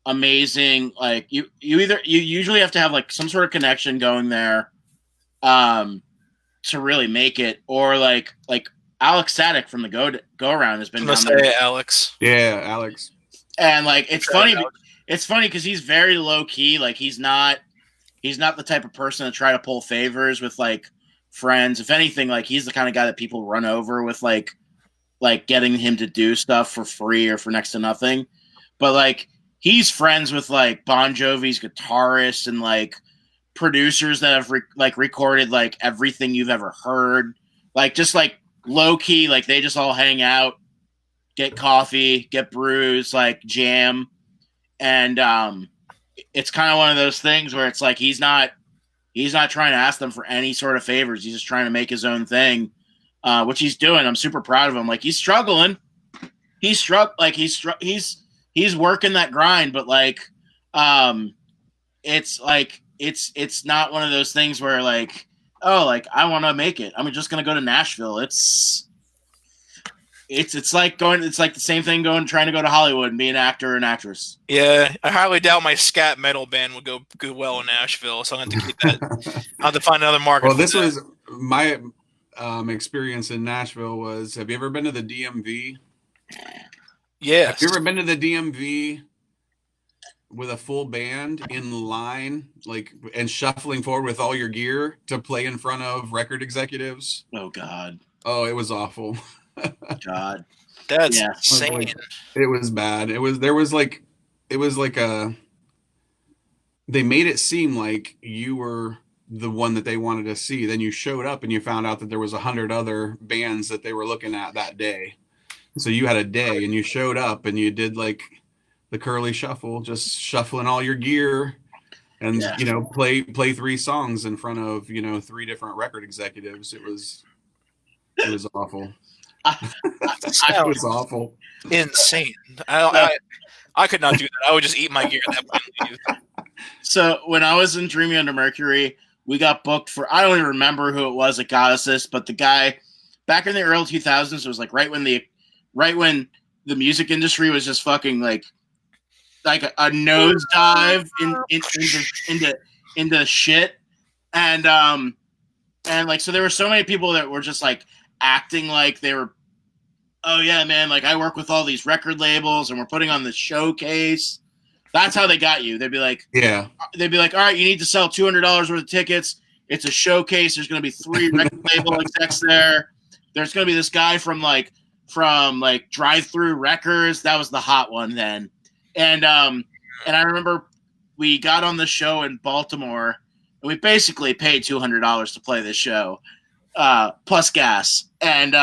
amazing. Like you usually have to have like some sort of connection going there, to really make it, or like Alex Sadek from the Go Around has been down there. Alex. Yeah, Alex. And like it's funny because he's very low key. Like he's not the type of person to try to pull favors with like friends. If anything, like he's the kind of guy that people run over with like getting him to do stuff for free or for next to nothing. But like he's friends with like Bon Jovi's guitarists and like producers that have recorded like everything you've ever heard. Like just like low key, like they just all hang out, get coffee, get brews, like jam. And it's kind of one of those things where it's like he's not trying to ask them for any sort of favors. He's just trying to make his own thing, which he's doing. I'm super proud of him. Like he's struggling. He's working that grind, but like, it's like it's not one of those things where like, oh, like I want to make it, I'm just gonna go to Nashville. It's like the same thing trying to go to Hollywood and be an actor or an actress. Yeah, I highly doubt my scat metal band would go well in Nashville, so I have to keep that. I have to find another market. Well, this was my experience in Nashville. Have you ever been to the DMV? Yes. Have you ever been to the DMV with a full band in line, like, and shuffling forward with all your gear to play in front of record executives? Oh God. Oh, it was awful. God. That's insane. It was bad. They made it seem like you were the one that they wanted to see. Then you showed up and you found out that there was 100 other bands that they were looking at that day. So you had a day and you showed up and you did like the curly shuffle, just shuffling all your gear and, play 3 songs in front of, 3 different record executives. It was awful. It was awful. Insane. I could not do that. I would just eat my gear at that point and leave. So when I was in Dreaming Under Mercury, we got booked for, I don't even remember who it was that got us this, but the guy back in the early 2000s, it was like right when the music industry was just fucking like a nosedive into shit. And like, so there were so many people that were just like acting like they were, oh yeah, man, like I work with all these record labels and we're putting on this showcase. That's how they got you. They'd be like, all right, you need to sell $200 worth of tickets. It's a showcase. There's going to be 3 record label execs there. There's going to be this guy from Drive Through Records. That was the hot one then. And I remember we got on the show in Baltimore and we basically paid $200 to play this show, plus gas. And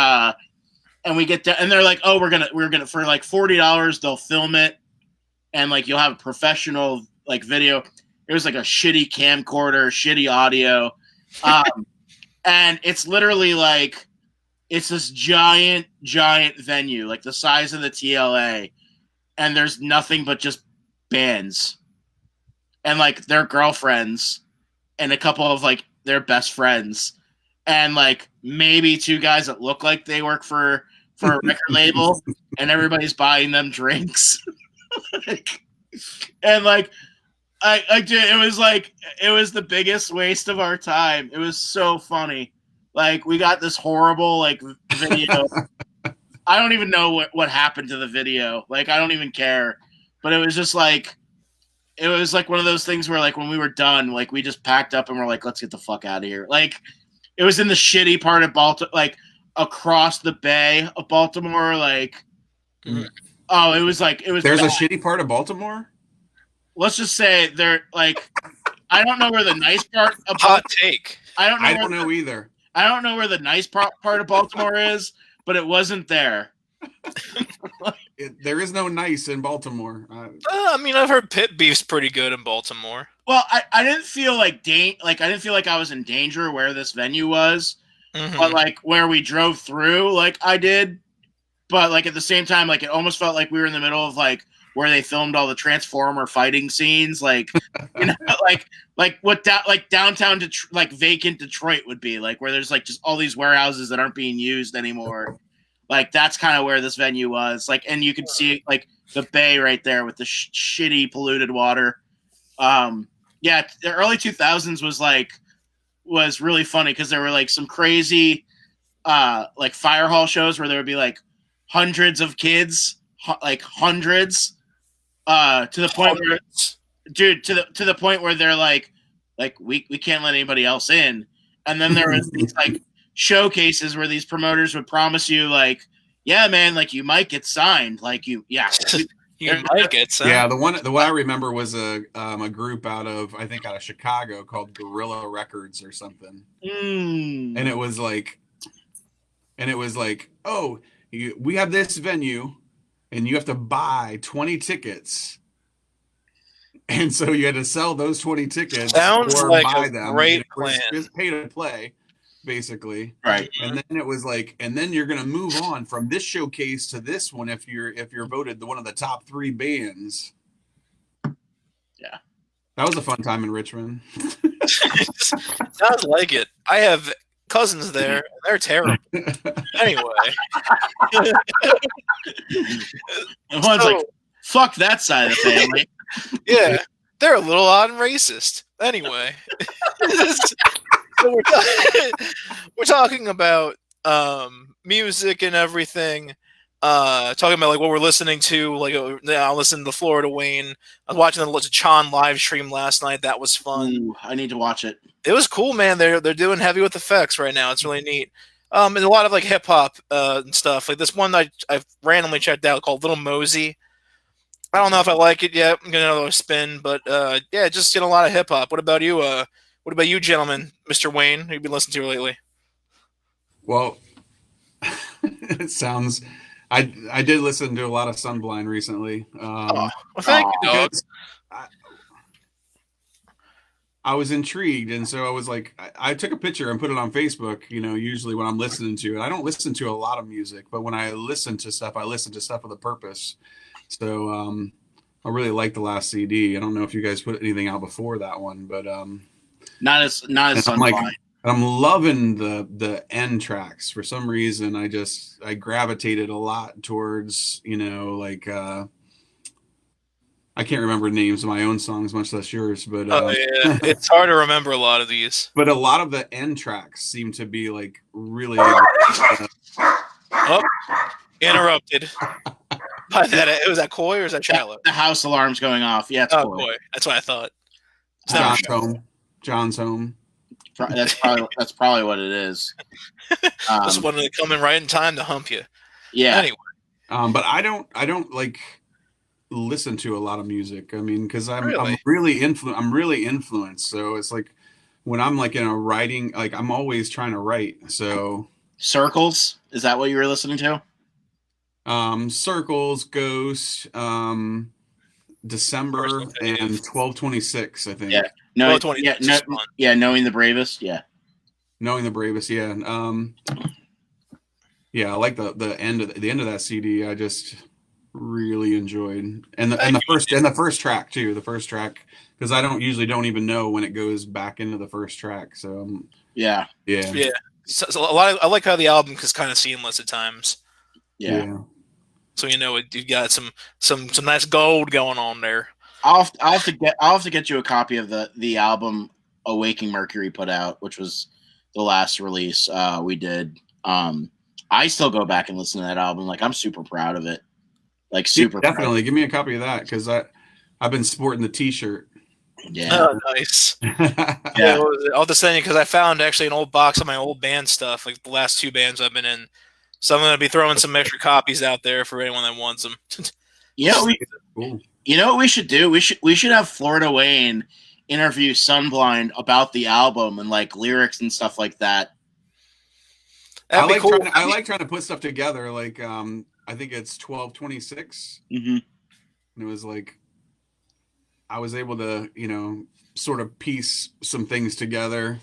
we get there and they're like, oh, we're gonna for like $40 they'll film it and like you'll have a professional like video. It was like a shitty camcorder, shitty audio, and it's literally like it's this giant venue like the size of the TLA, and there's nothing but just bands and like their girlfriends and a couple of like their best friends and like maybe 2 guys that look like they work for a record label, and everybody's buying them drinks. And like it was the biggest waste of our time. It was so funny. Like we got this horrible like video. I don't even know what happened to the video. Like I don't even care. But it was just like it was like one of those things where like when we were done, like we just packed up and we're like, let's get the fuck out of here. Like it was in the shitty part of Baltimore, like across the bay of Baltimore. Like, oh, it was. There's bad. A shitty part of Baltimore. Let's just say there. Like, I don't know where the nice part. Hot take. I don't know either. I don't know where the nice part of Baltimore is, but it wasn't there. There is no nice in Baltimore. I mean, I've heard pit beef's pretty good in Baltimore. Well, I didn't feel like I didn't feel like I was in danger where this venue was, but like where we drove through, like I did. But like at the same time, like it almost felt like we were in the middle of like where they filmed all the Transformer fighting scenes, like like what downtown like vacant Detroit would be like, where there's like just all these warehouses that aren't being used anymore. Like that's kind of where this venue was. Like, and you could see like the bay right there with the shitty polluted water. Yeah, the early 2000s was really funny because there were like some crazy like fire hall shows where there would be like hundreds of kids, like hundreds, to the point where, dude, to the point where they're like we can't let anybody else in. And then there was these like showcases where these promoters would promise you like, yeah, man, like you might get signed, like you might get signed. Yeah, the one I remember was a group out of Chicago called Gorilla Records or something, and it was like, oh, we have this venue, and you have to buy 20 tickets, And so you had to sell those 20 tickets Sounds or like buy a them. great And it was plan. just pay to play, basically. Right. And then it was like, and then you're gonna move on from this showcase to this one if you're voted one of the top 3 bands. Yeah. That was a fun time in Richmond. Sounds like it. I have cousins there. And they're terrible. Anyway. And one's like, fuck that side of the family. Yeah, they're a little odd and racist. Anyway, so we're talking about music and everything. Talking about like what we're listening to. Like I listened to Florida Wayne. I was watching the Chan live stream last night. That was fun. Ooh, I need to watch it. It was cool, man. They're doing heavy with effects right now. It's really neat. And a lot of like hip hop and stuff. Like this one I've randomly checked out called Little Mosey. I don't know if I like it yet. I'm gonna another spin, but yeah, just a lot of hip hop. What about you? What about you, gentlemen, Mr. Wayne? Who you been listening to lately? Well, it sounds. I did listen to a lot of Sunblind recently. Well, thank you, dog. I was intrigued, and so I was like, I took a picture and put it on Facebook. Usually when I'm listening to it, I don't listen to a lot of music, but when I listen to stuff with a purpose. So I really like the last CD. I don't know if you guys put anything out before that one, but not as Sunblind. I'm loving the end tracks. For some reason, I gravitated a lot towards I can't remember names of my own songs, much less yours. But yeah, it's hard to remember a lot of these. But a lot of the end tracks seem to be like really. Interrupted. By that, was that Coy or is that Shallow? The house alarm's going off. Yeah, it's Coy. That's what I thought. John's home. That's probably what it is. Just wanted to come in right in time to hump you. Yeah. Anyway. But I don't like listen to a lot of music. I mean, because I'm really influenced. So it's like when I'm like in a writing, like I'm always trying to write. So Circles, is that what you were listening to? Circles, Ghost, December, and 1226. I think. Yeah. No. Knowing the Bravest. Yeah. Knowing the Bravest. Yeah. Yeah, I like the end of that CD. I just really enjoyed, and the first track too. The first track, because I don't even know when it goes back into the first track. So yeah. So a lot. I like how the album is kind of seamless at times. Yeah. So you got some nice gold going on there. I'll have to get you a copy of the album Awaking Mercury put out, which was the last release we did. I still go back and listen to that album. Like I'm super proud of it. Like super. Definitely give me a copy of that because I've been sporting the T-shirt. Yeah. Oh, nice. Yeah. I'll just send you because I found actually an old box of my old band stuff, like the last 2 bands I've been in. So I'm going to be throwing some extra copies out there for anyone that wants them. You know what we should do? We should have Florida Wayne interview Sunblind about the album and like lyrics and stuff like that. I like trying to put stuff together. Like I think it's 1226. Mm-hmm. And it was like I was able to sort of piece some things together.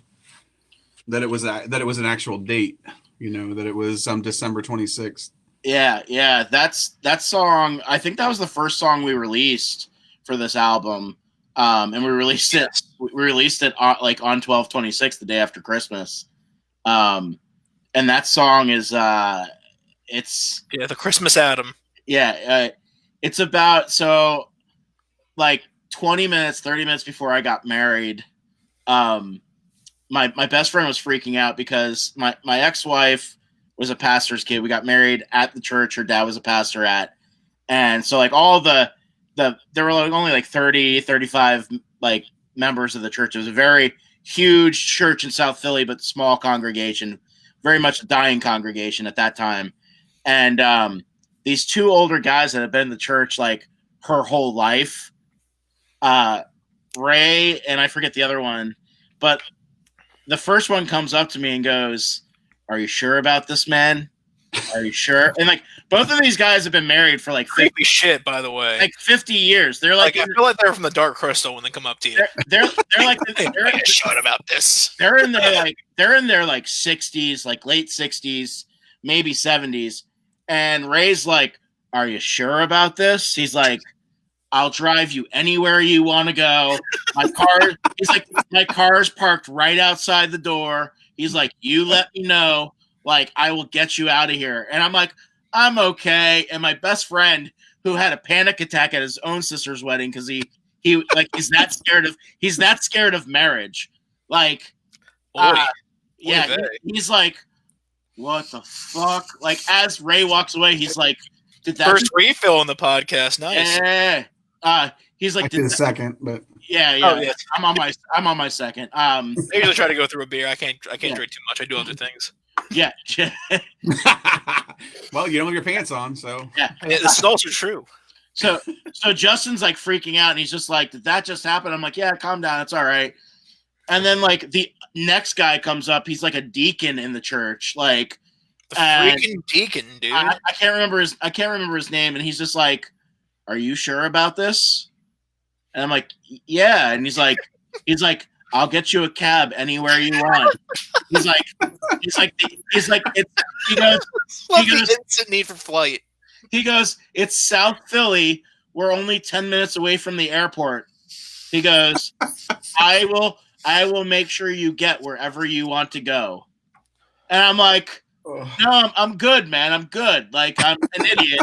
That it was an actual date. That it was December 26th. Yeah. That song. I think that was the first song we released for this album, and we released it. We released it on 12/26, the day after Christmas. And that song is it's the Christmas Adam. Yeah, it's about 20 minutes, 30 minutes before I got married. My best friend was freaking out because my ex-wife was a pastor's kid. We got married at the church her dad was a pastor at. And so all there were only 30, 35 members of the church. It was a very huge church in South Philly, but small congregation, very much a dying congregation at that time. And these 2 older guys that had been in the church her whole life, Ray and I forget the other one, but the first one comes up to me and goes, "Are you sure about this, man?" Are you sure? And like both of these guys have been married for like 50, Creepy shit, by the way. like 50 years. They're like I feel like they're from the Dark Crystal when they come up to you. they're like They're short about this. they're in their like 60s, like late 60s, maybe 70s. And Ray's like, "Are you sure about this?" He's like, "I'll drive you anywhere you want to go. He's like, my car's parked right outside the door. He's like, you let me know. Like, I will get you out of here." And I'm like, "I'm okay." And my best friend, who had a panic attack at his own sister's wedding because he's that scared of marriage. Like, he's like, "What the fuck?" Like, as Ray walks away, he's like, "Did that first refill in the podcast?" Nice. He's like, I did a second, but yeah. Oh, yeah. I'm on my second. I usually try to go through a beer. I can't drink too much. I do other things. Yeah. well, you don't have your pants on, so Yeah. This is also true. So Justin's like freaking out, and he's just like, "Did that just happen?" I'm like, "Yeah, calm down, it's all right." And then like the next guy comes up. He's like a deacon in the church, like The freaking deacon, dude. I can't remember his name, and he's just like, "Are you sure about this?" And I'm like, "Yeah." And he's like, "I'll get you a cab anywhere you want." He goes, the instant need for flight. He goes, "It's South Philly. We're only 10 minutes away from the airport." He goes, I will make sure you get wherever you want to go." And I'm like, "No, I'm good, man. I'm good. Like, I'm an idiot.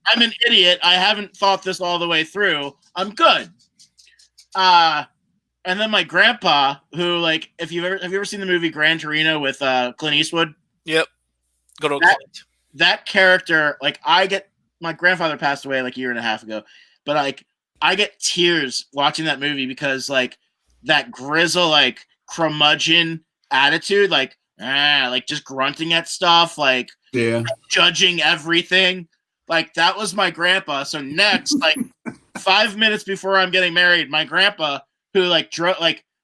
I'm an idiot. I haven't thought this all the way through. I'm good." And then my grandpa, who, like, have you ever seen the movie Gran Torino with Clint Eastwood? Yep. Good old Clint. That character, like, my grandfather passed away like a year and a half ago, but like I get tears watching that movie because like that grizzle, like curmudgeon attitude, like just grunting at stuff, like judging everything. Like, that was my grandpa. So next, like 5 minutes before I'm getting married, my grandpa, who like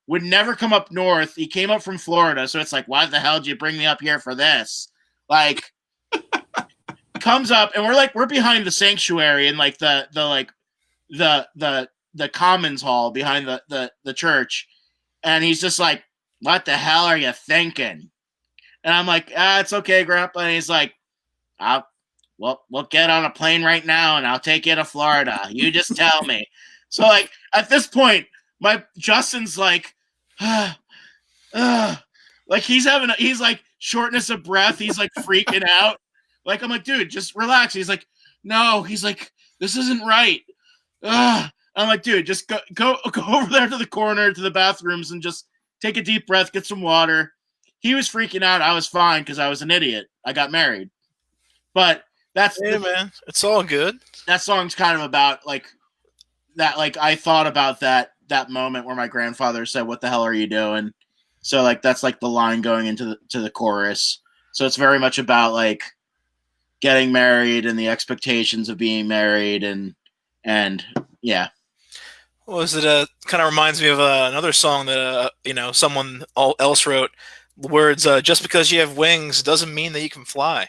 would never come up north, he came up from Florida. So it's like, why the hell did you bring me up here for this? Like, comes up, and we're behind the sanctuary and like the commons hall behind the church, and he's just like, "What the hell are you thinking?" And I'm like, "It's okay, Grandpa." And he's like, we'll get on a plane right now, and I'll take you to Florida. You just tell me." So like at this point, Justin's like, like he's like shortness of breath. He's like freaking out. Like, I'm like, "Dude, just relax." He's like, "No." He's like, "This isn't right." I'm like, "Dude, just go over there to the corner, to the bathrooms, and just take a deep breath, get some water." He was freaking out. I was fine because I was an idiot. I got married. But man, it's all good. That song's kind of about like that. Like, I thought about that moment where my grandfather said, "What the hell are you doing?" So like that's like the line going into the chorus. So it's very much about like getting married and the expectations of being married and yeah. Well, kind of reminds me of another song that someone else wrote. The words, "Just because you have wings doesn't mean that you can fly."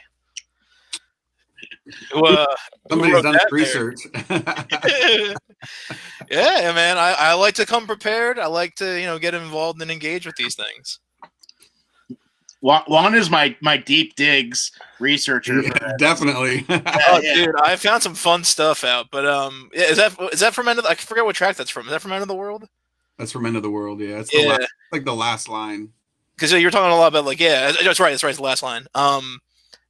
Somebody's done research. Yeah, man. I like to come prepared. I like to get involved and engage with these things. Juan is my deep digs researcher. Yeah, definitely. Dude, I found some fun stuff out. But is that from End of I forget what track that's from. Is that from End of the World? That's from End of the World. Yeah, it's the last line. Because you're talking a lot about that's right. It's the last line.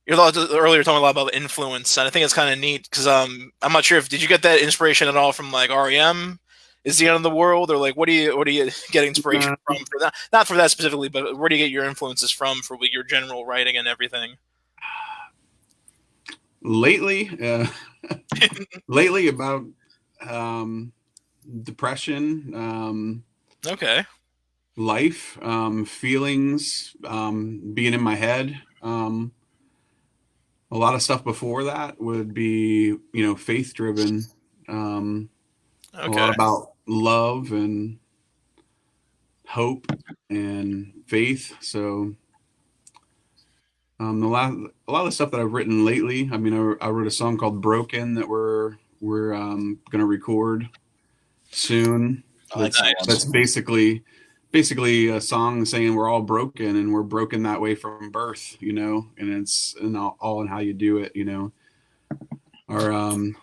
You're earlier talking a lot about influence, and I think it's kind of neat because I'm not sure did you get that inspiration at all from like REM? Is the End of the World, or like what do you get inspiration from for that? Not for that specifically, but where do you get your influences from for your general writing and everything? Lately about depression, Okay, life, feelings, being in my head. A lot of stuff before that would be, faith driven. A lot about love and hope and faith. So A lot of the stuff that I've written lately. I mean, I wrote a song called "Broken" that we're gonna record soon. I like that one. That's basically a song saying we're all broken and we're broken that way from birth, you know, and it's all in how you do it, you know. Or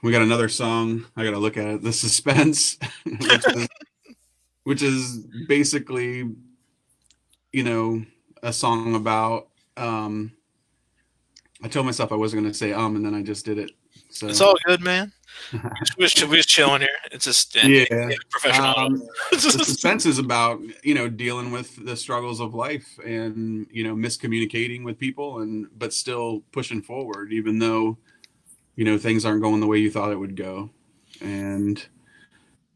we got another song. I got to look at it. The Suspense, which is basically, you know, a song about. I told myself I wasn't going to say and then I just did it. So It's all good, man. We're just chilling here. It's just professional. The Suspense is about, you know, dealing with the struggles of life and, you know, miscommunicating with people but still pushing forward, even though, you know, things aren't going the way you thought it would go. And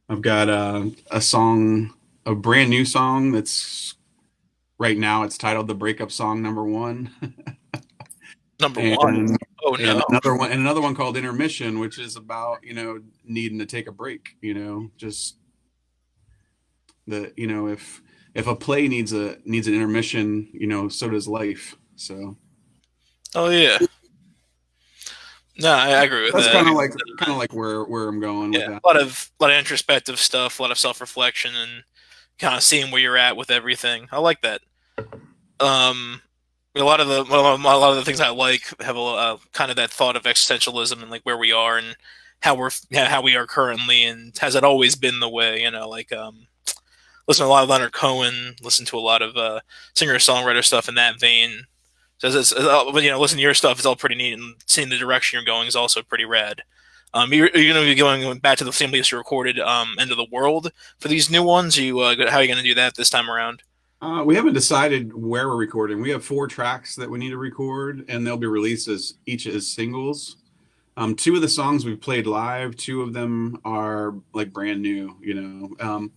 I've got a song, a brand new song that's right now. It's titled "The Breakup Song Number One." Number one. Oh no. And another one called "Intermission," which is about, you know, needing to take a break. You know, just you know, if a play needs an intermission, you know, so does life. So. Oh yeah. No, I agree with that. That's kind of like where I'm going with that. A lot of introspective stuff, a lot of self-reflection, and kind of seeing where you're at with everything. I like that. A lot of the things I like have a kind of that thought of existentialism and like where we are and how we are currently, and has it always been the way? You know, like listen to a lot of Leonard Cohen, listen to a lot of singer-songwriter stuff in that vein. So but you know, listen to your stuff is all pretty neat, and seeing the direction you're going is also pretty rad. You're going to be going back to the same place you recorded "End of the World" for these new ones. How are you going to do that this time around? We haven't decided where we're recording. We have 4 tracks that we need to record, and they'll be released as singles. 2 of the songs we've played live, 2 of them are like brand new, you know.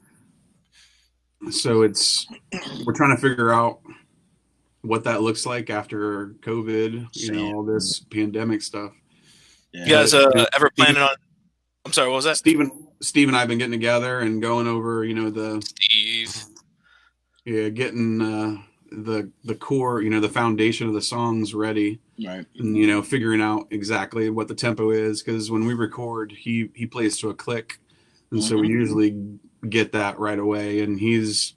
So we're trying to figure out what that looks like after COVID, you know, all this pandemic stuff. Yeah. You guys ever planning on? I'm sorry, what was that? Steve and I have been getting together and going over, you know, getting the core, you know, the foundation of the songs ready, right? And, you know, figuring out exactly what the tempo is, because when we record, he plays to a click, and so we usually get that right away. And he's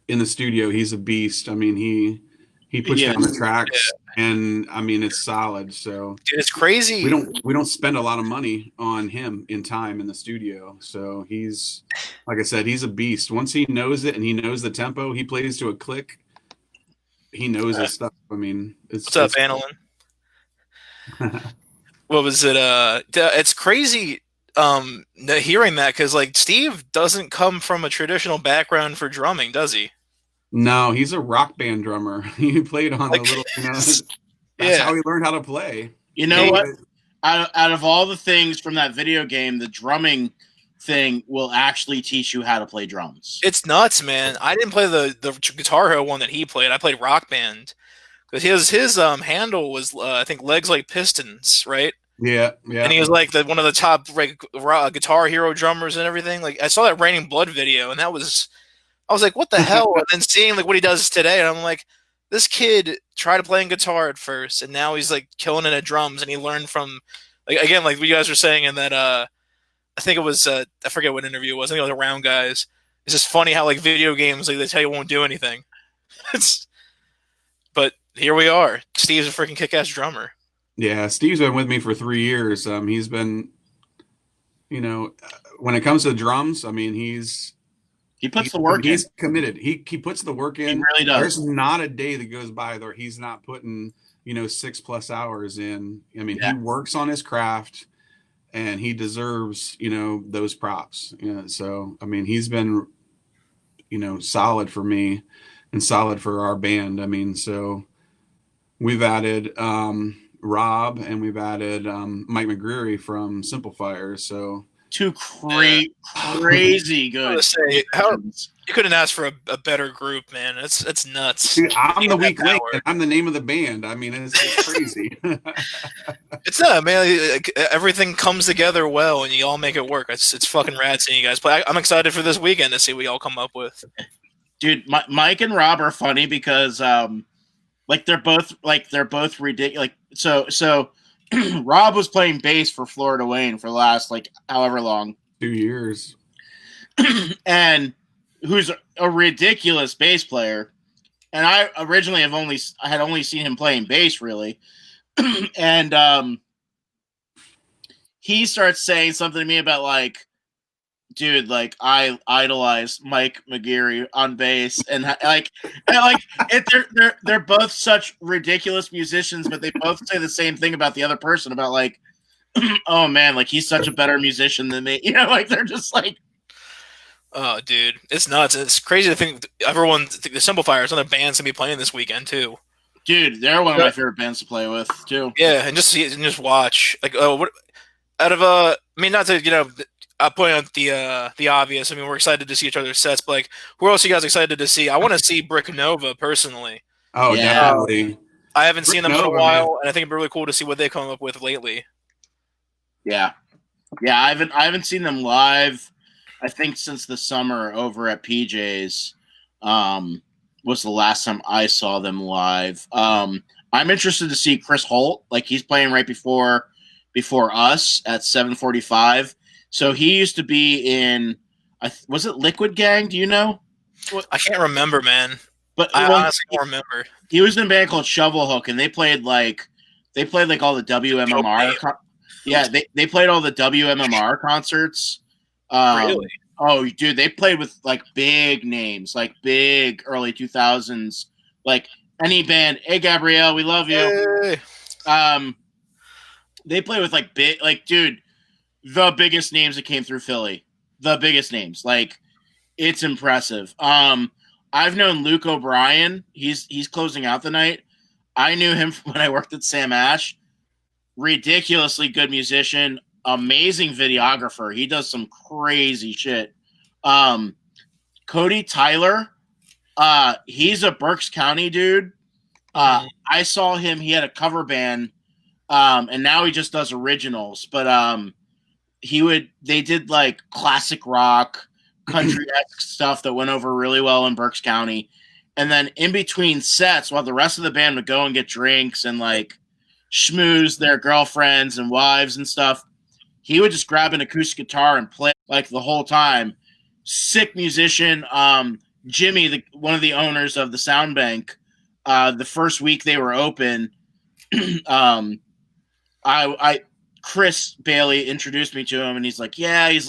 in the studio, he's a beast. I mean, he puts down the tracks, and I mean, it's solid. So dude, it's crazy. We don't spend a lot of money on him in time in the studio. So he's, like I said, he's a beast. Once he knows it and he knows the tempo, he plays to a click. He knows his stuff. I mean, what's up, Annalyn? What was it? It's crazy hearing that, because like Steve doesn't come from a traditional background for drumming, does he? No, he's a rock band drummer. He played on the little, you know, that's how he learned how to play. You know what? Out of all the things from that video game, the drumming thing will actually teach you how to play drums. It's nuts, man. I didn't play the Guitar Hero one that he played. I played Rock Band, because his handle was I think Legs Like Pistons, right? Yeah. And he was like one of the top Guitar Hero drummers and everything. Like, I saw that Raining Blood video, and I was like, what the hell? And then seeing like what he does today, and I'm like, this kid tried playing guitar at first, and now he's like killing it at drums, and he learned from, like, again, like what you guys were saying in that I think it was I forget what interview it was. I think it was Around Guys. It's just funny how like video games, like, they tell you won't do anything. But here we are. Steve's a freaking kick-ass drummer. Yeah, Steve's been with me for 3 years. He's been, you know, when it comes to drums, I mean, he puts the work in. He's committed. He puts the work in. He really does. There's not a day that goes by where he's not putting, you know, 6+ hours in. I mean, he works on his craft, and he deserves, you know, those props. You know, so I mean, he's been, you know, solid for me and solid for our band. I mean, so we've added Rob, and we've added Mike McGreary from Simplifiers. So 2 crazy good. Say, you couldn't ask for a better group, man. It's nuts. Dude, I'm the weak link, and I'm the name of the band. I mean, it's crazy. It's not, man. Everything comes together well, and you all make it work. It's fucking rad seeing you guys play. I'm excited for this weekend to see what y'all come up with. Dude, Mike and Rob are funny because they're both ridiculous. Like so, Rob was playing bass for Florida Wayne for the last like however long, 2 years. and who's a ridiculous bass player. And I originally had only seen him playing bass really, and he starts saying something to me about like, dude, like I idolize Mike McGeary on bass, and they're both such ridiculous musicians, but they both say the same thing about the other person about like, oh man, like he's such a better musician than me, like they're just like, oh, dude, it's nuts. It's crazy to think the Simplifiers, other bands, gonna be playing this weekend too. dude, they're one of my favorite bands to play with too. Yeah, and just see it and just watch like what out of I mean, not to I'll point out the obvious. I mean, we're excited to see each other's sets, but like, who else are you guys excited to see? I want to see Brick Nova personally. Oh, Yeah. definitely. I haven't seen them in a Nova, while, man. and I think it'd be really cool to see what they come up with lately. Yeah. I haven't seen them live. I think since the summer over at PJ's was the last time I saw them live. I'm interested to see Chris Holt. Like he's playing right before us at 7:45. So he used to be in was it Liquid Gang? Do you know? I can't remember, man. But I honestly don't remember. He was in a band called Shovel Hook, and they played like all the WMMR. Yeah, they played all the WMMR concerts. Really? Oh, dude, they played with like big names, like big early 2000s, like any band. Hey, Gabrielle, we love you. Hey. They play with like big, like dude, the biggest names that came through Philly, the biggest names. Like it's impressive. I've known Luke O'Brien. He's closing out the night. I knew him when I worked at Sam Ash. Ridiculously good musician, amazing videographer. He does some crazy shit. Cody Tyler, he's a Berks County dude. I saw him. He had a cover band, and now he just does originals. But they did like classic rock, country-esque stuff that went over really well in Berks County. And then in between sets, while the rest of the band would go and get drinks and like schmooze their girlfriends and wives and stuff, he would just grab an acoustic guitar and play like the whole time. Sick musician. Jimmy, one of the owners of the Sound Bank, the first week they were open, Chris Bailey introduced me to him, and he's like, a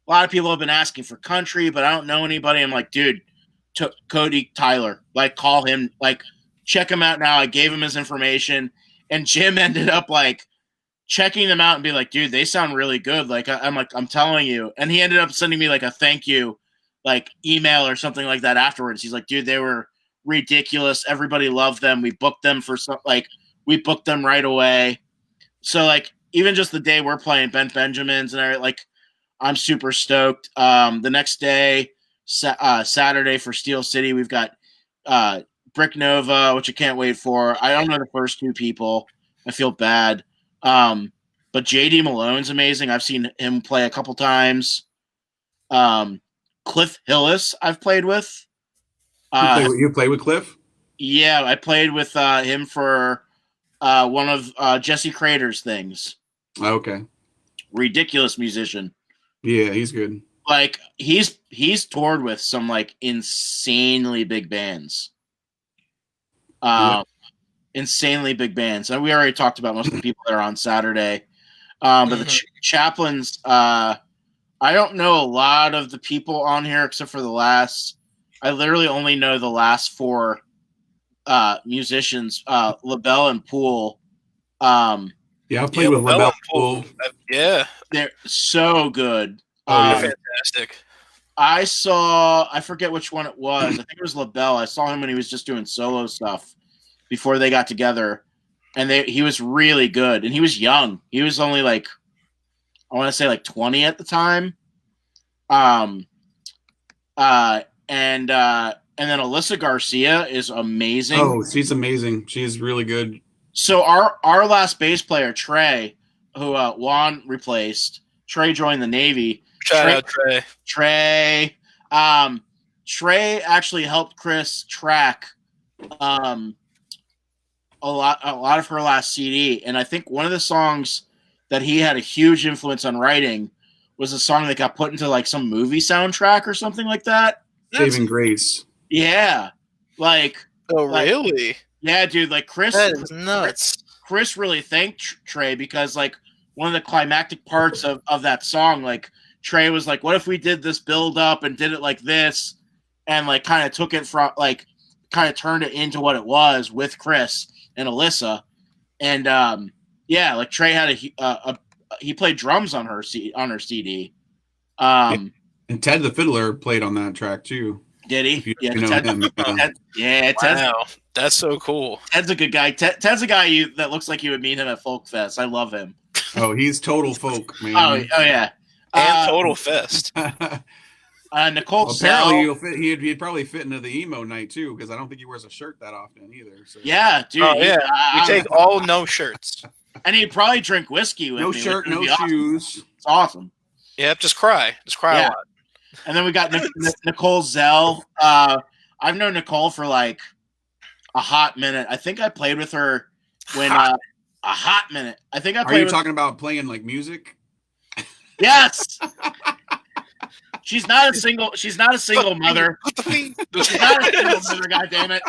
lot of people have been asking for country, but I don't know anybody. I'm like, dude, Cody Tyler, like call him, like check him out now. I gave him his information, and Jim ended up like checking them out and be like, dude, they sound really good. Like I'm telling you. And he ended up sending me like a thank you, like email or something like that afterwards. He's like, dude, they were ridiculous. Everybody loved them. We booked them we booked them right away. So like, even just the day we're playing Bent Benjamins and I'm super stoked. The next day, Saturday for Steel City, we've got Brick Nova, which I can't wait for. I don't know the first two people. I feel bad. But JD Malone's amazing. I've seen him play a couple times. Cliff Hillis I've played with. You play with Cliff? Yeah, I played with him for one of Jesse Crater's things. Okay. Ridiculous musician. Yeah, he's good. Like he's toured with some like insanely big bands. Insanely big bands. And we already talked about most of the people that are on Saturday. But the Chaplains, I don't know a lot of the people on here except for I literally only know the last four musicians, LaBelle and Poole. Yeah, I've played with LaBelle and Poole. Yeah. They're so good. Fantastic. I forget which one it was. I think it was LaBelle. I saw him when he was just doing solo stuff before they got together. And he was really good. And he was young. He was only like, I want to say like 20 at the time. And then Alyssa Garcia is amazing. Oh, she's amazing. She's really good. So our last bass player, Trey, who Juan replaced, Trey joined the Navy. Shout out Trey. Trey actually helped Chris track a lot of her last CD, and I think one of the songs that he had a huge influence on writing was a song that got put into like some movie soundtrack or something like that. Saving Grace. Yeah, like really? Yeah, dude. Like That is nuts. Chris really thanked Trey because like one of the climactic parts of that song, like Trey was like, "What if we did this build up and did it like this?" And like kind of took it from like kind of turned it into what it was with Chris and Alyssa. And yeah, like Trey had he played drums on her CD. And Ted the Fiddler played on that track too. Did he? Yeah, him, yeah. Wow, that's so cool. Ted's a good guy. Ted's a guy that looks like you would meet him at Folk Fest. I love him. Oh, he's total folk, man. Oh yeah. And Total Fest. Nicole well, apparently he'd probably fit into the emo night too, because I don't think he wears a shirt that often either. So. Yeah, dude. Oh, yeah. We take all no shirts. And he'd probably drink whiskey with no me. Shirt, no shoes. Awesome. It's awesome. Yep, just cry. Just cry a lot. And then we got Nicole Zell. I've known Nicole for like a hot minute. I think I played with her when a hot minute. I think I played. Are you talking about playing like music? Yes. She's not a single mother. She's not a single mother. God damn it.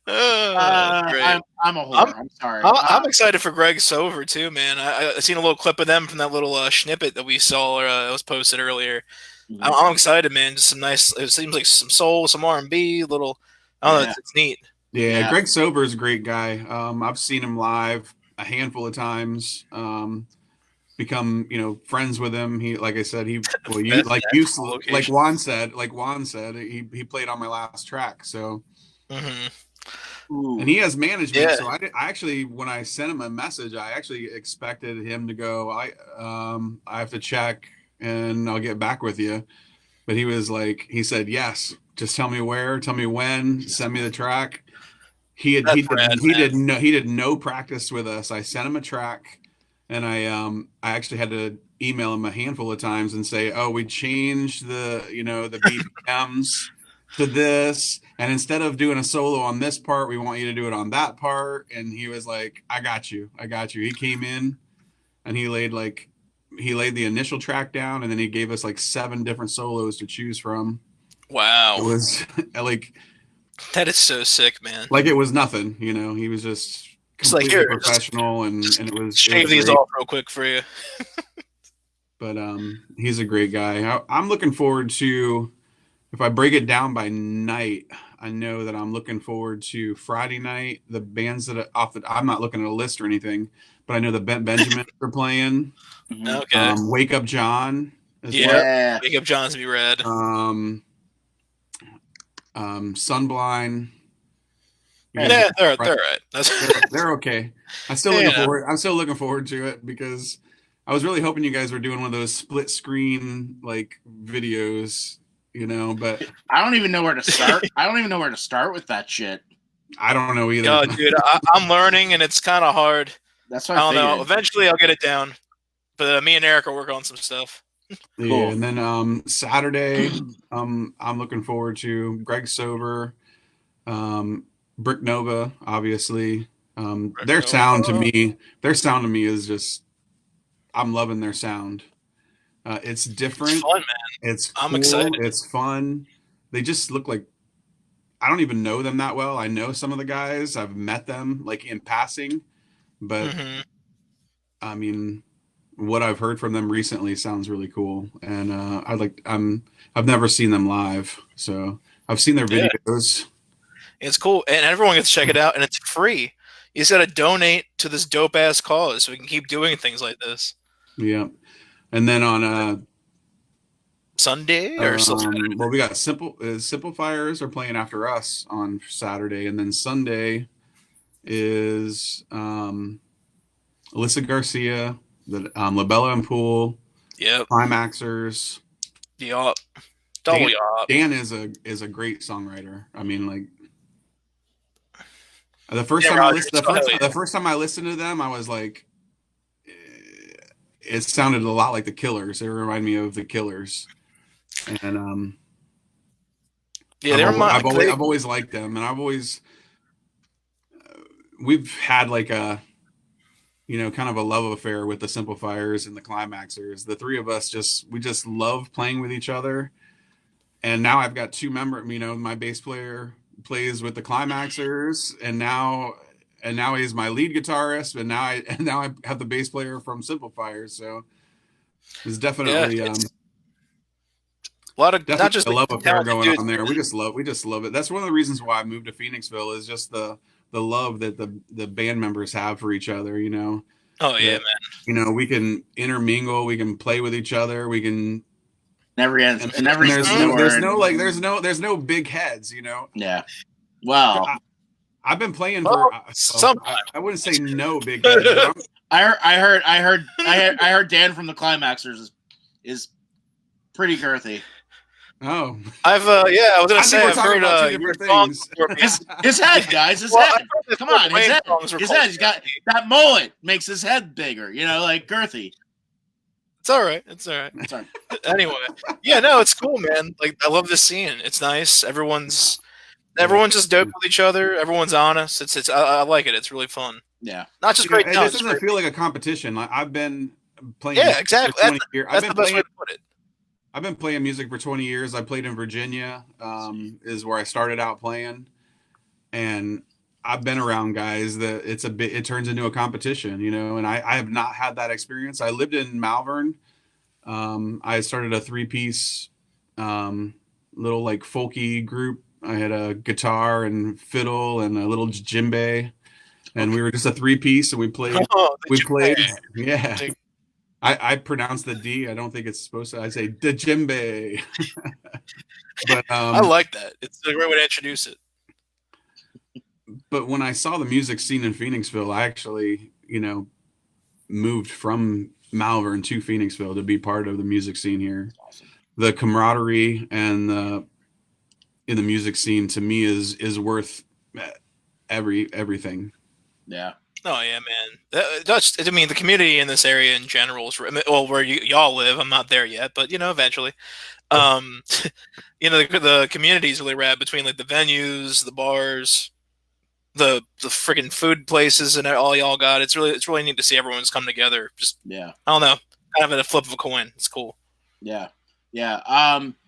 I'm a whore. I'm sorry. I'm excited for Greg Sover too, man. I seen a little clip of them from that little snippet that we saw. It was posted earlier. Mm-hmm. I'm excited, man. Just some nice. It seems like some soul, some R&B. Little. I don't know. It's neat. Yeah, Greg Sober is a great guy. I've seen him live a handful of times. Become friends with him. He, like I said, like Juan said, he played on my last track. So. Mm-hmm. And he has management, so I actually, when I sent him a message, I actually expected him to go, I have to check and I'll get back with you. But he said, yes, just tell me where, tell me when, send me the track. He did no practice with us. I sent him a track, and I actually had to email him a handful of times and say, oh, we changed the BPMs to this, and instead of doing a solo on this part, we want you to do it on that part. And he was like, I got you. He came in and he laid the initial track down, and then he gave us like 7 different solos to choose from. Wow. It was like, that is so sick, man. Like it was nothing, he was just completely like, professional, and it was shave these off real quick for you. But he's a great guy. I'm looking forward to, if I break it down by night, I know that I'm looking forward to Friday night. The bands that I'm not looking at a list or anything, but I know the Benjamin are playing. Okay. Wake Up John. Yeah. Wake Up John's be rad. Sunblind. Yeah, they're all right. They're okay. I'm still looking forward to it, because I was really hoping you guys were doing one of those split screen like videos. But I don't even know where to start. I don't even know where to start with that shit. I don't know either. Oh, dude, I'm learning, and it's kind of hard. That's what I don't know. Eventually, I'll get it down. But me and Eric are working on some stuff. Yeah, cool. And then Saturday, I'm looking forward to Greg Sober, Brick Nova, obviously. Their sound to me is just, I'm loving their sound. It's different. It's fun, man. I'm excited. It's fun. They just look like, I don't even know them that well. I know some of the guys. I've met them like in passing, but I mean, what I've heard from them recently sounds really cool. And I've never seen them live, so I've seen their videos. It's cool, and everyone gets to check it out, and it's free. You just got to donate to this dope ass cause so we can keep doing things like this. Yeah. And then on Sunday or Saturday? Well, we got Simplifiers are playing after us on Saturday, and then Sunday is Alyssa Garcia, the Labella and Pool, Climaxers, Double Yop. Dan is a great songwriter. I mean, like the first time I listened to them, I was like, it sounded a lot like the Killers. It reminded me of the Killers. And Yeah, they're I've always liked them, and we've had like a, kind of a love affair with the Simplifiers and the Climaxers. The three of us we just love playing with each other. And now I've got two my bass player plays with the Climaxers, and now he's my lead guitarist, and now I have the bass player from Simplifiers. So it's definitely a lot of not just a love affair going dudes. on there. We just love it. That's one of the reasons why I moved to Phoenixville, is just the love that the band members have for each other. Oh yeah, man. We can intermingle, we can play with each other, we can. There's no big heads. Yeah. Wow. I've been playing for. I wouldn't say no big heads. I heard Dan from the Climaxers is pretty girthy. Oh, I was gonna say I've heard your songs. His head, guys, his head. Come on, his head. He's got that mullet makes his head bigger. Like girthy. It's all right. Anyway, it's cool, man. Like, I love this scene. It's nice. Everyone's just dope with each other. Everyone's honest. I like it. It's really fun. Yeah. Not just great. It doesn't feel like a competition. Like, I've been playing. Yeah, exactly. For 20 years. That's the best way to put it. I've been playing music for 20 years. I played in Virginia, is where I started out playing, and I've been around guys that it turns into a competition, and I have not had that experience. I lived in Malvern. I started a 3-piece, little like folky group. I had a guitar and fiddle and a little djembe, and we were just a 3-piece, and we played. Yeah. I pronounce the D. I don't think it's supposed to. I say djembe. But I like that. It's a great way to introduce it. But when I saw the music scene in Phoenixville, I actually, moved from Malvern to Phoenixville to be part of the music scene here. Awesome. The camaraderie and in the music scene, to me, is worth everything. Yeah. Oh yeah, man. The community in this area in general is where y'all live. I'm not there yet, but eventually. The community is really rad between like the venues, the bars, the freaking food places, and all y'all got. It's really neat to see everyone's come together. Just I don't know, kind of a flip of a coin. It's cool. Yeah.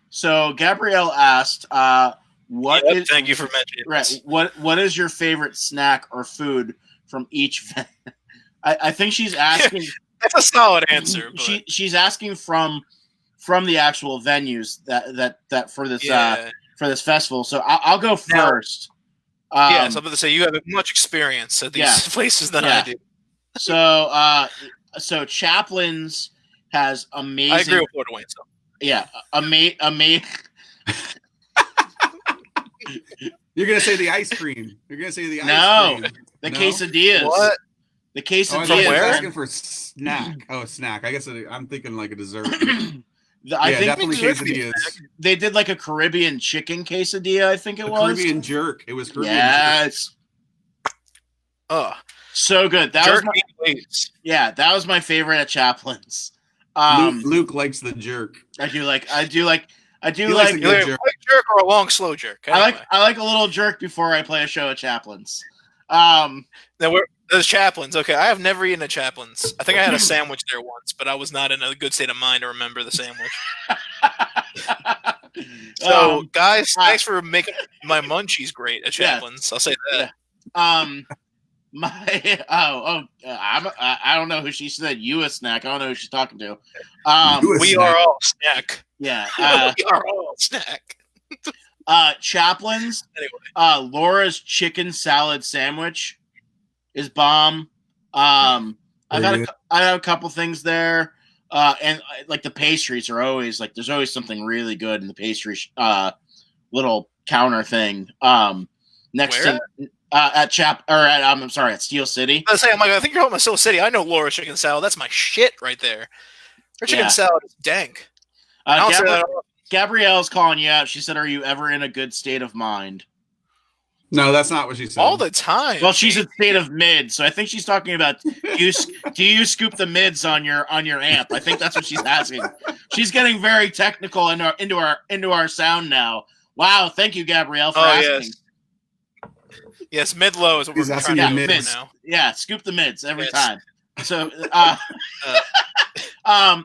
So Gabrielle asked, thank you for mentioning it. Right. What is your favorite snack or food from each? I think she's asking. That's a solid answer. She's asking from the actual venues that for this festival. So I'll go first. So I'm going to say you have much experience at these places than I do. So Chaplin's has amazing. I agree with Fort Wayne. So. Yeah, amazing. You're gonna say the ice cream. You're gonna say the ice cream. The quesadillas. What? The quesadillas. I was asking for snack. Oh, snack. I guess I'm thinking like a dessert. I think definitely quesadillas. They did like a Caribbean chicken quesadilla. I think it was Caribbean jerk. It was Caribbean jerk. Oh, so good. That jerk was that was my favorite at Chaplin's. Luke likes the jerk. I do like a jerk or a long slow jerk. Anyway. I like a little jerk before I play a show at Chaplin's. There's Chaplin's. Okay, I have never eaten at Chaplin's. I think I had a sandwich there once, but I was not in a good state of mind to remember the sandwich. So, guys, thanks for making my munchies great at Chaplin's. I'll say that. I don't know who she said. You a snack. I don't know who she's talking to. We are all snack. Yeah, we are all snack. Chaplin's. Anyway, Laura's chicken salad sandwich is bomb. I've had a couple things there, and like the pastries are always like there's always something really good in the pastry little counter thing. Next Where? to at Steel City. I think you're talking about Steel City. I know Laura's chicken salad. That's my shit right there. Her chicken salad is dank. Gabrielle's calling you out. She said, "Are you ever in a good state of mind?" No, that's not what she said. All the time. Well, she's in state of mid, so I think she's talking about do you scoop the mids on your amp? I think that's what she's asking. She's getting very technical into our sound now. Wow, thank you, Gabrielle, for Oh asking. yes, mid low is what He's we're asking trying to your do mids. now. Yeah, scoop the mids every Yes. time. So,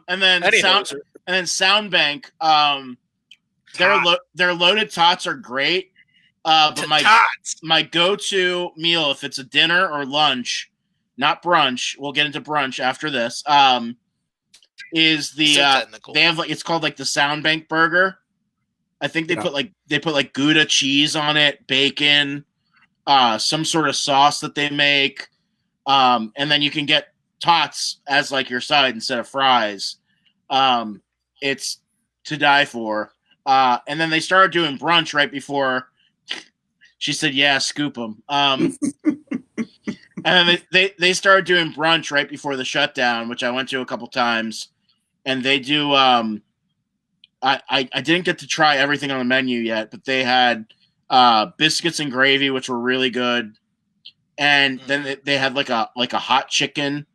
and then Anyways, Sound Bank. Tot. Their loaded tots are great. But my go-to meal, if it's a dinner or lunch, not brunch, we'll get into brunch after this. Is the So technical. they have like it's called like the Sound Bank burger. I think they put like Gouda cheese on it, bacon, some sort of sauce that they make, and then you can get tots as like your side instead of fries. It's to die for. And then they started doing brunch right before. She said, "Yeah, scoop them." And then they started doing brunch right before the shutdown, which I went to a couple times, and they do. I didn't get to try everything on the menu yet, but they had biscuits and gravy, which were really good, and then they had like a hot chicken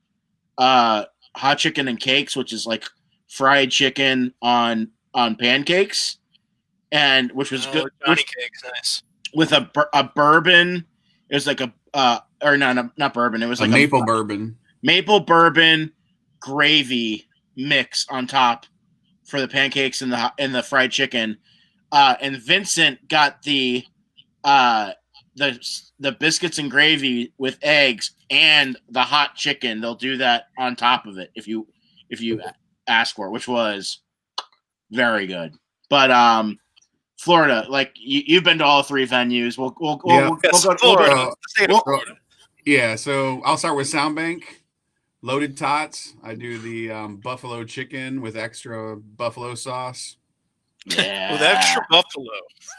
and cakes, which is like fried chicken on pancakes, and which was good. Johnny cakes, nice. With a bourbon. It was like or no, not bourbon. It was like maple bourbon. Maple bourbon gravy mix on top for the pancakes and the fried chicken. And Vincent got the biscuits and gravy with eggs and the hot chicken. They'll do that on top of it if you ask for it, which was very good. But Florida, like you've been to all three venues. We'll go Florida. Yeah, so I'll start with Sound Bank. Loaded tots. I do the buffalo chicken with extra buffalo sauce. Yeah. With extra buffalo.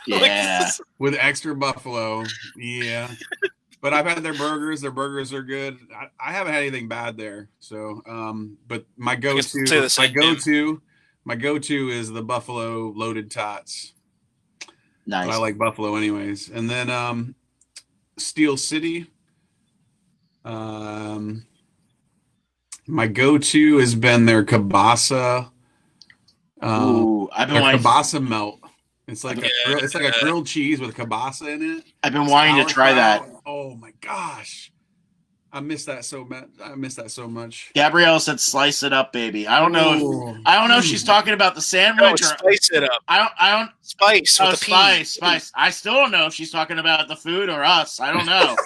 Yeah. With extra buffalo. Yeah. But I've had their burgers. Their burgers are good. I haven't had anything bad there. So, but my go-to is the buffalo loaded tots. Nice. But I like buffalo anyways. And then Steel City. My go-to has been their kielbasa. I've been wanting kielbasa melt. It's like a grilled cheese with kielbasa in it. I've been wanting to try that. Oh my gosh, I miss that so much. Gabrielle said, "Slice it up, baby." I don't know if she's talking about the sandwich or spice it up. I don't Spice. Oh, with the spice. I still don't know if she's talking about the food or us. I don't know.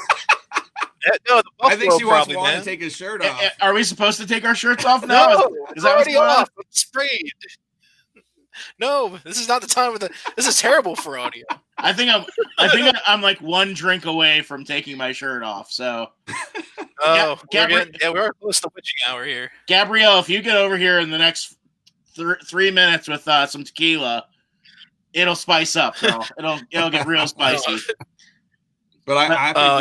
No, the buffalo, I think she wants Juan to take his shirt off. Are we supposed to take our shirts off now? No, is that already what's going on? off. It's sprayed. No, this is not the time this is terrible for audio. I think I'm like one drink away from taking my shirt off. So, we're close to witching hour here. Gabrielle, if you get over here in the next 3 minutes with some tequila, it'll spice up, girl. It'll get real spicy. But I have to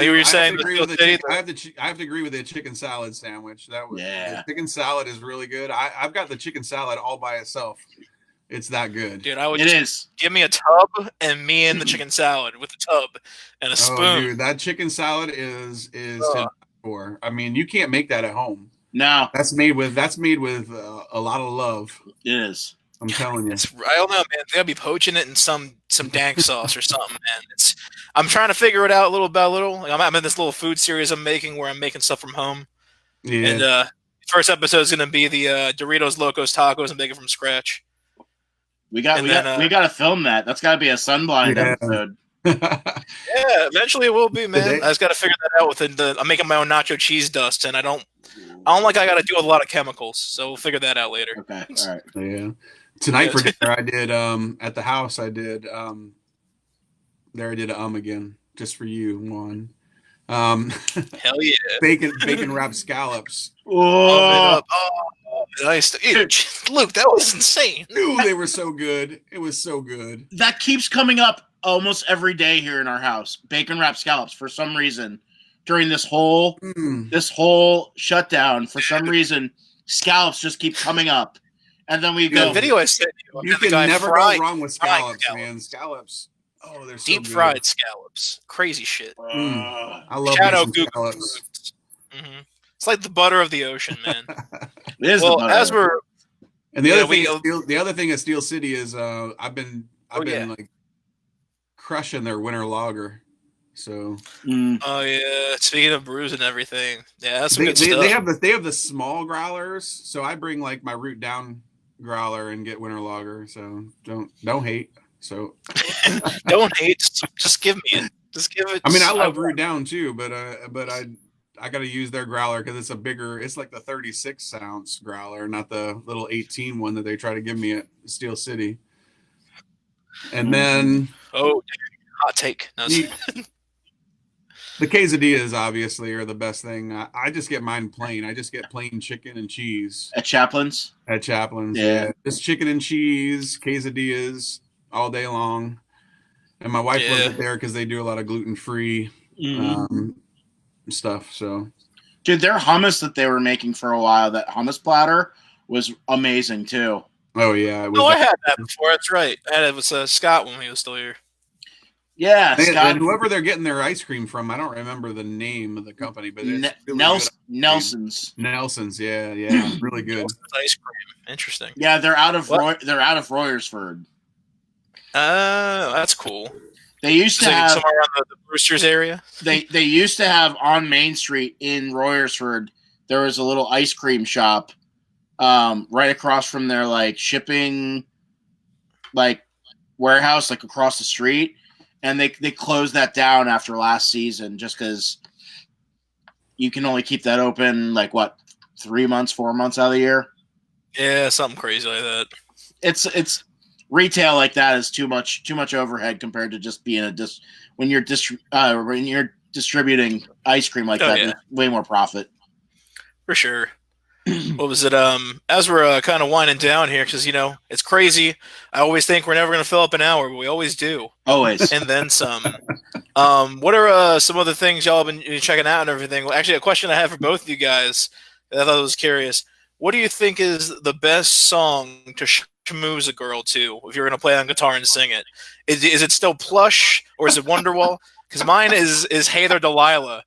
agree with the chicken salad sandwich. The chicken salad is really good. I've got the chicken salad all by itself. It's that good. Dude, give me a tub and me and the chicken salad with a tub and a spoon. Oh, dude, that chicken salad is to for. I mean, you can't make that at home. No. That's made with a lot of love. It is. I'm telling you. I don't know, man. They gotta be poaching it in some dank sauce or something, man. I'm trying to figure it out little by little. Like, I'm in this little food series I'm making where I'm making stuff from home. Yeah. And first episode is gonna be the Doritos Locos Tacos and make it from scratch. We got to film that. That's got to be a Sunblind episode. Yeah, eventually it will be, man. I just got to figure that out I'm making my own nacho cheese dust, and I don't like I got to deal with a lot of chemicals, so we'll figure that out later. Okay, all right. Yeah. Tonight for dinner, I did at the house. I did again just for you, Juan. Hell yeah! Bacon wrapped scallops. Oh, nice, dude, Luke. That was insane. Dude, they were so good. It was so good. That keeps coming up almost every day here in our house. Bacon wrapped scallops for some reason during this whole shutdown. For some reason, scallops just keep coming up, and then we go. The video I sent you can never go wrong with scallops, man. Scallops. Oh, they're so deep good. fried scallops. Crazy shit. I love Shadow scallops. Mm-hmm. It's like the butter of the ocean, man. It is and the other thing at Steel City is I've been like crushing their winter lager. So Oh yeah. Speaking of brews and everything, yeah, that's some good stuff. they have the small growlers. So I bring like my root down growler and get winter lager. So don't hate. So Don't hate. Just give me it. Just give it. I mean, I love root down too, but I got to use their growler because it's a bigger. It's like the 36 ounce growler, not the little 18 one that they try to give me at Steel City. And then hot take. No, the quesadillas obviously are the best thing. I just get mine plain. I just get plain chicken and cheese At Chaplin's. Yeah. Just chicken and cheese, quesadillas all day long. And my wife loves it there because they do a lot of gluten-free stuff. So, dude, their hummus that they were making for a while, that hummus platter was amazing too. Oh yeah, I had that before. That's right. I had it with Scott when he was still here. Yeah, Scott. And whoever they're getting their ice cream from, I don't remember the name of the company, but it's really Nelson's. Nelson's, yeah, really good. Ice cream, interesting. Yeah, they're out of Royersford. Oh, that's cool. They used to have somewhere around the Brewster's area. They used to have on Main Street in Royersford. There was a little ice cream shop, right across from their like shipping, like warehouse, like across the street, and they closed that down after last season just because you can only keep that open like what 3 months, 4 months out of the year. Yeah, something crazy like that. It's retail like that is too much overhead compared to just being when you're distributing ice cream like that. Yeah. There's way more profit. For sure. What was it? As we're kind of winding down here, because it's crazy. I always think we're never going to fill up an hour, but we always do. Always. And then some. What are some other things y'all have been checking out and everything? Well, actually, a question I have for both of you guys that I thought was curious. What do you think is the best song to schmooze a girl to if you're going to play on guitar and sing it? Is it still Plush or is it Wonderwall? Because mine is Hey There Delilah.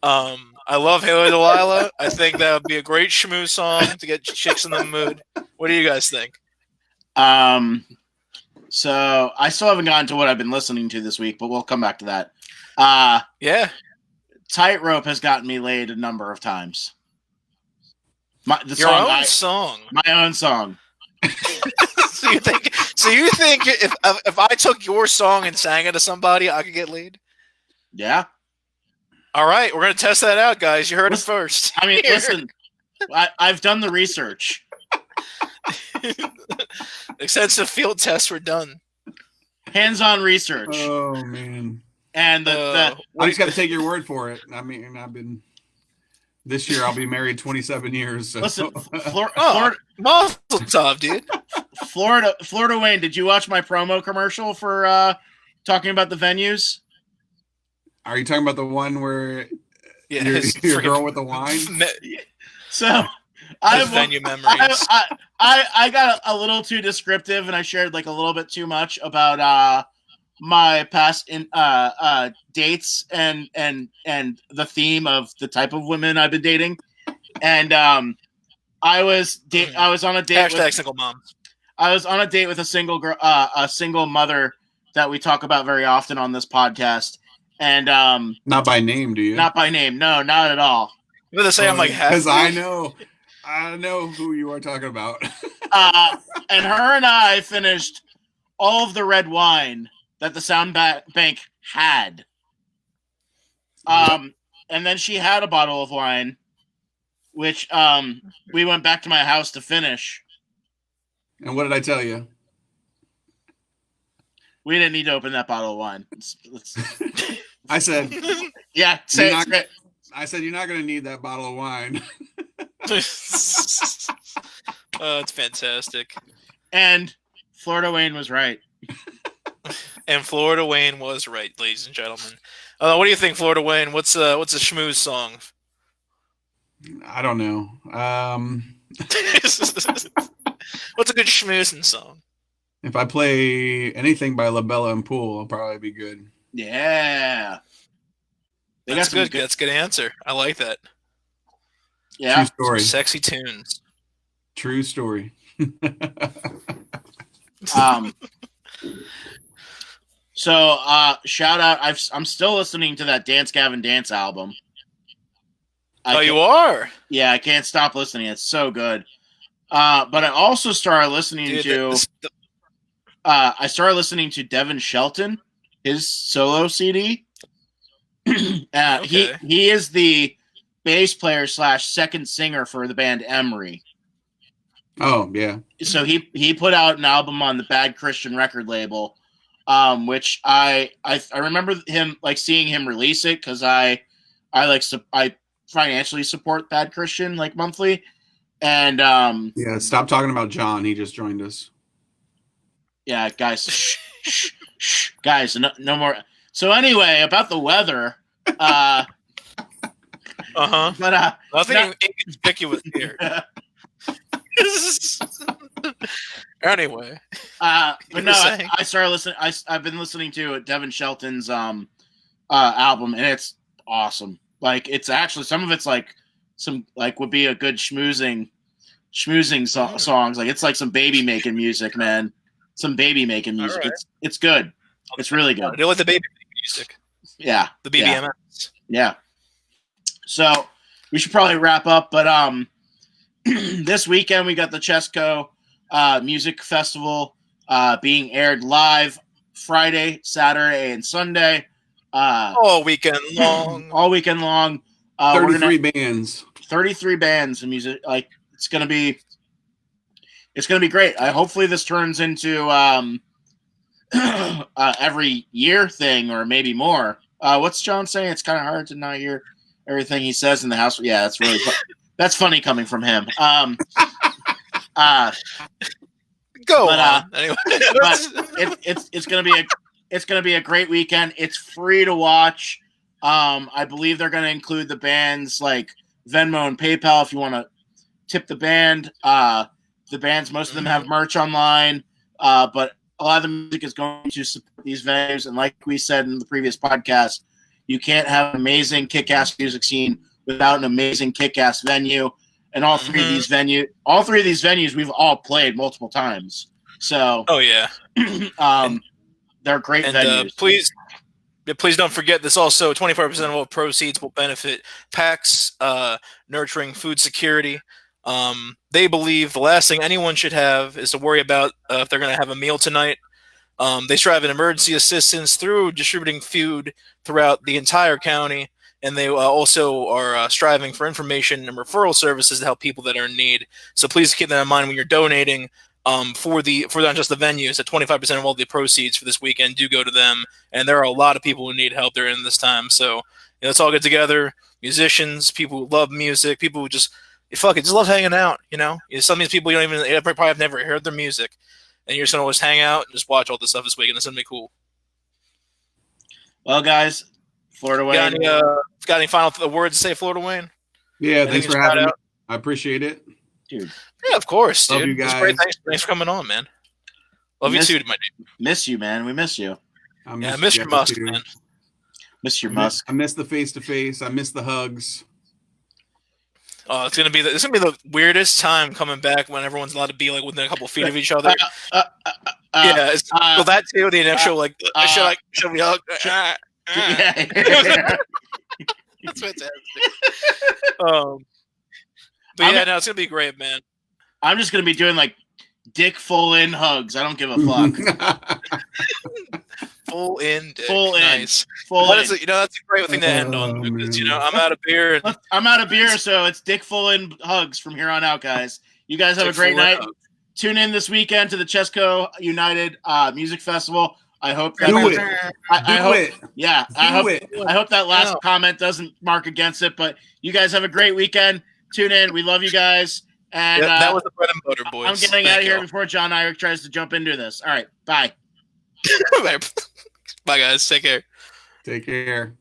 I love Hey There Delilah. I think that would be a great schmooze song to get chicks in the mood. What do you guys think? So I still haven't gotten to what I've been listening to this week, but we'll come back to that. Yeah. Tightrope has gotten me laid a number of times. My own song. So you think if I took your song and sang it to somebody, I could get laid? Yeah. All right, we're gonna test that out, guys. You heard it first. I mean, listen, I've done the research. Extensive field tests were done. Hands-on research. Oh man! And I just got to take your word for it. I mean, this year I'll be married 27 years. So. Listen, Mazel tov, dude. Florida Wayne, did you watch my promo commercial for talking about the venues? Are you talking about the one where your girl with the wine? So venue memories. I got a little too descriptive, and I shared like a little bit too much about my past dates and the theme of the type of women I've been dating. And I was on a date. Hashtag single mom. I was on a date with a single girl, a single mother that we talk about very often on this podcast. And not by name, do you? Not by name, no, not at all. I'm gonna say I'm like because I know who you are talking about. And her and I finished all of the red wine that the sound bank had. And then she had a bottle of wine, which we went back to my house to finish. And what did I tell you? We didn't need to open that bottle of wine. I said, yeah, I said, you're not going to need that bottle of wine. It's fantastic. And Florida Wayne was right. And Florida Wayne was right, ladies and gentlemen. What do you think, Florida Wayne? What's a schmooze song? I don't know. What's a good schmoozing song? If I play anything by La Bella and Pool, I'll probably be good. Yeah. That's good. That's a good answer. I like that. Yeah. True story. Some sexy tunes. True story. So shout out! I'm still listening to that Dance Gavin Dance album. You are? Yeah, I can't stop listening. It's so good. But I also started listening I started listening to Devin Shelton, his solo CD. Okay. He is the bass player / second singer for the band Emery. Oh yeah. So he put out an album on the Bad Christian record label, which I remember him like seeing him release it because I financially support Bad Christian like monthly, and Yeah. Stop talking about John. He just joined us. yeah, guys, guys, no more. So anyway, about the weather. But nothing no, inconspicuous here. Anyway, but no, I started listening. I've been listening to Devin Shelton's album, and it's awesome. Like it's actually some of it's like some like would be a good schmoozing songs. Like it's like some baby making music, man. Some baby making music. Right. It's good. It's really good. I do like the baby music. Yeah, the BBMS. Yeah. So we should probably wrap up, but this weekend we got the Chesco Music Festival being aired live Friday, Saturday, and Sunday. All weekend long. All weekend long. 33 bands. 33 bands of music. Like it's gonna be great. Hopefully this turns into every year thing or maybe more. What's John saying? It's kind of hard to not hear everything he says in the house. Yeah, that's really that's funny coming from him. Go on. Anyway, but it's gonna be a great weekend. It's free to watch. I believe they're gonna include the band's like Venmo and PayPal if you want to tip the band. The bands, most of them have merch online, but a lot of the music is going to support these venues. And like we said in the previous podcast, you can't have an amazing kick-ass music scene without an amazing kick-ass venue. And all three of these venues, we've all played multiple times. So, they're great venues. Please don't forget this. Also, 25% of all proceeds will benefit PAX, nurturing food security. They believe the last thing anyone should have is to worry about if they're going to have a meal tonight. They strive in emergency assistance through distributing food throughout the entire county, and they also are striving for information and referral services to help people that are in need. So please keep that in mind when you're donating for not just the venues. That 25% of all the proceeds for this weekend do go to them, and there are a lot of people who need help during this time. So let's all get together. Musicians, people who love music, people who just love hanging out. Some of these people they probably have never heard their music, and you're just gonna always hang out and just watch all this stuff this weekend. It's gonna be cool. Well, guys, Florida Wayne. Got any final words to say, Florida Wayne? Yeah, thanks for having me. I appreciate it, dude. Yeah, of course, dude. Love you guys. Great. Thanks for coming on, man. Love you too, my dude. Miss you, man. We miss you. I miss your musk, man. Miss your musk. I miss the face-to-face. I miss the hugs. Oh, it's gonna be the weirdest time coming back when everyone's allowed to be like within a couple feet of each other. That too. The initial should we hug? It's fantastic. But it's gonna be great, man. I'm just gonna be doing like dick full in hugs. I don't give a fuck. Full in, dick. Full nice. in, full in. That's a great thing to end on because I'm out of beer. I'm out of beer, so it's dick full in hugs from here on out, guys. You guys have a great night. Tune in this weekend to the Chesco United Music Festival. I hope that I hope that last comment doesn't mark against it. But you guys have a great weekend. Tune in. We love you guys. And that was the bread and butter, boys. I'm getting out of here before John Irick tries to jump into this. All right, bye. Bye, guys. Take care. Take care.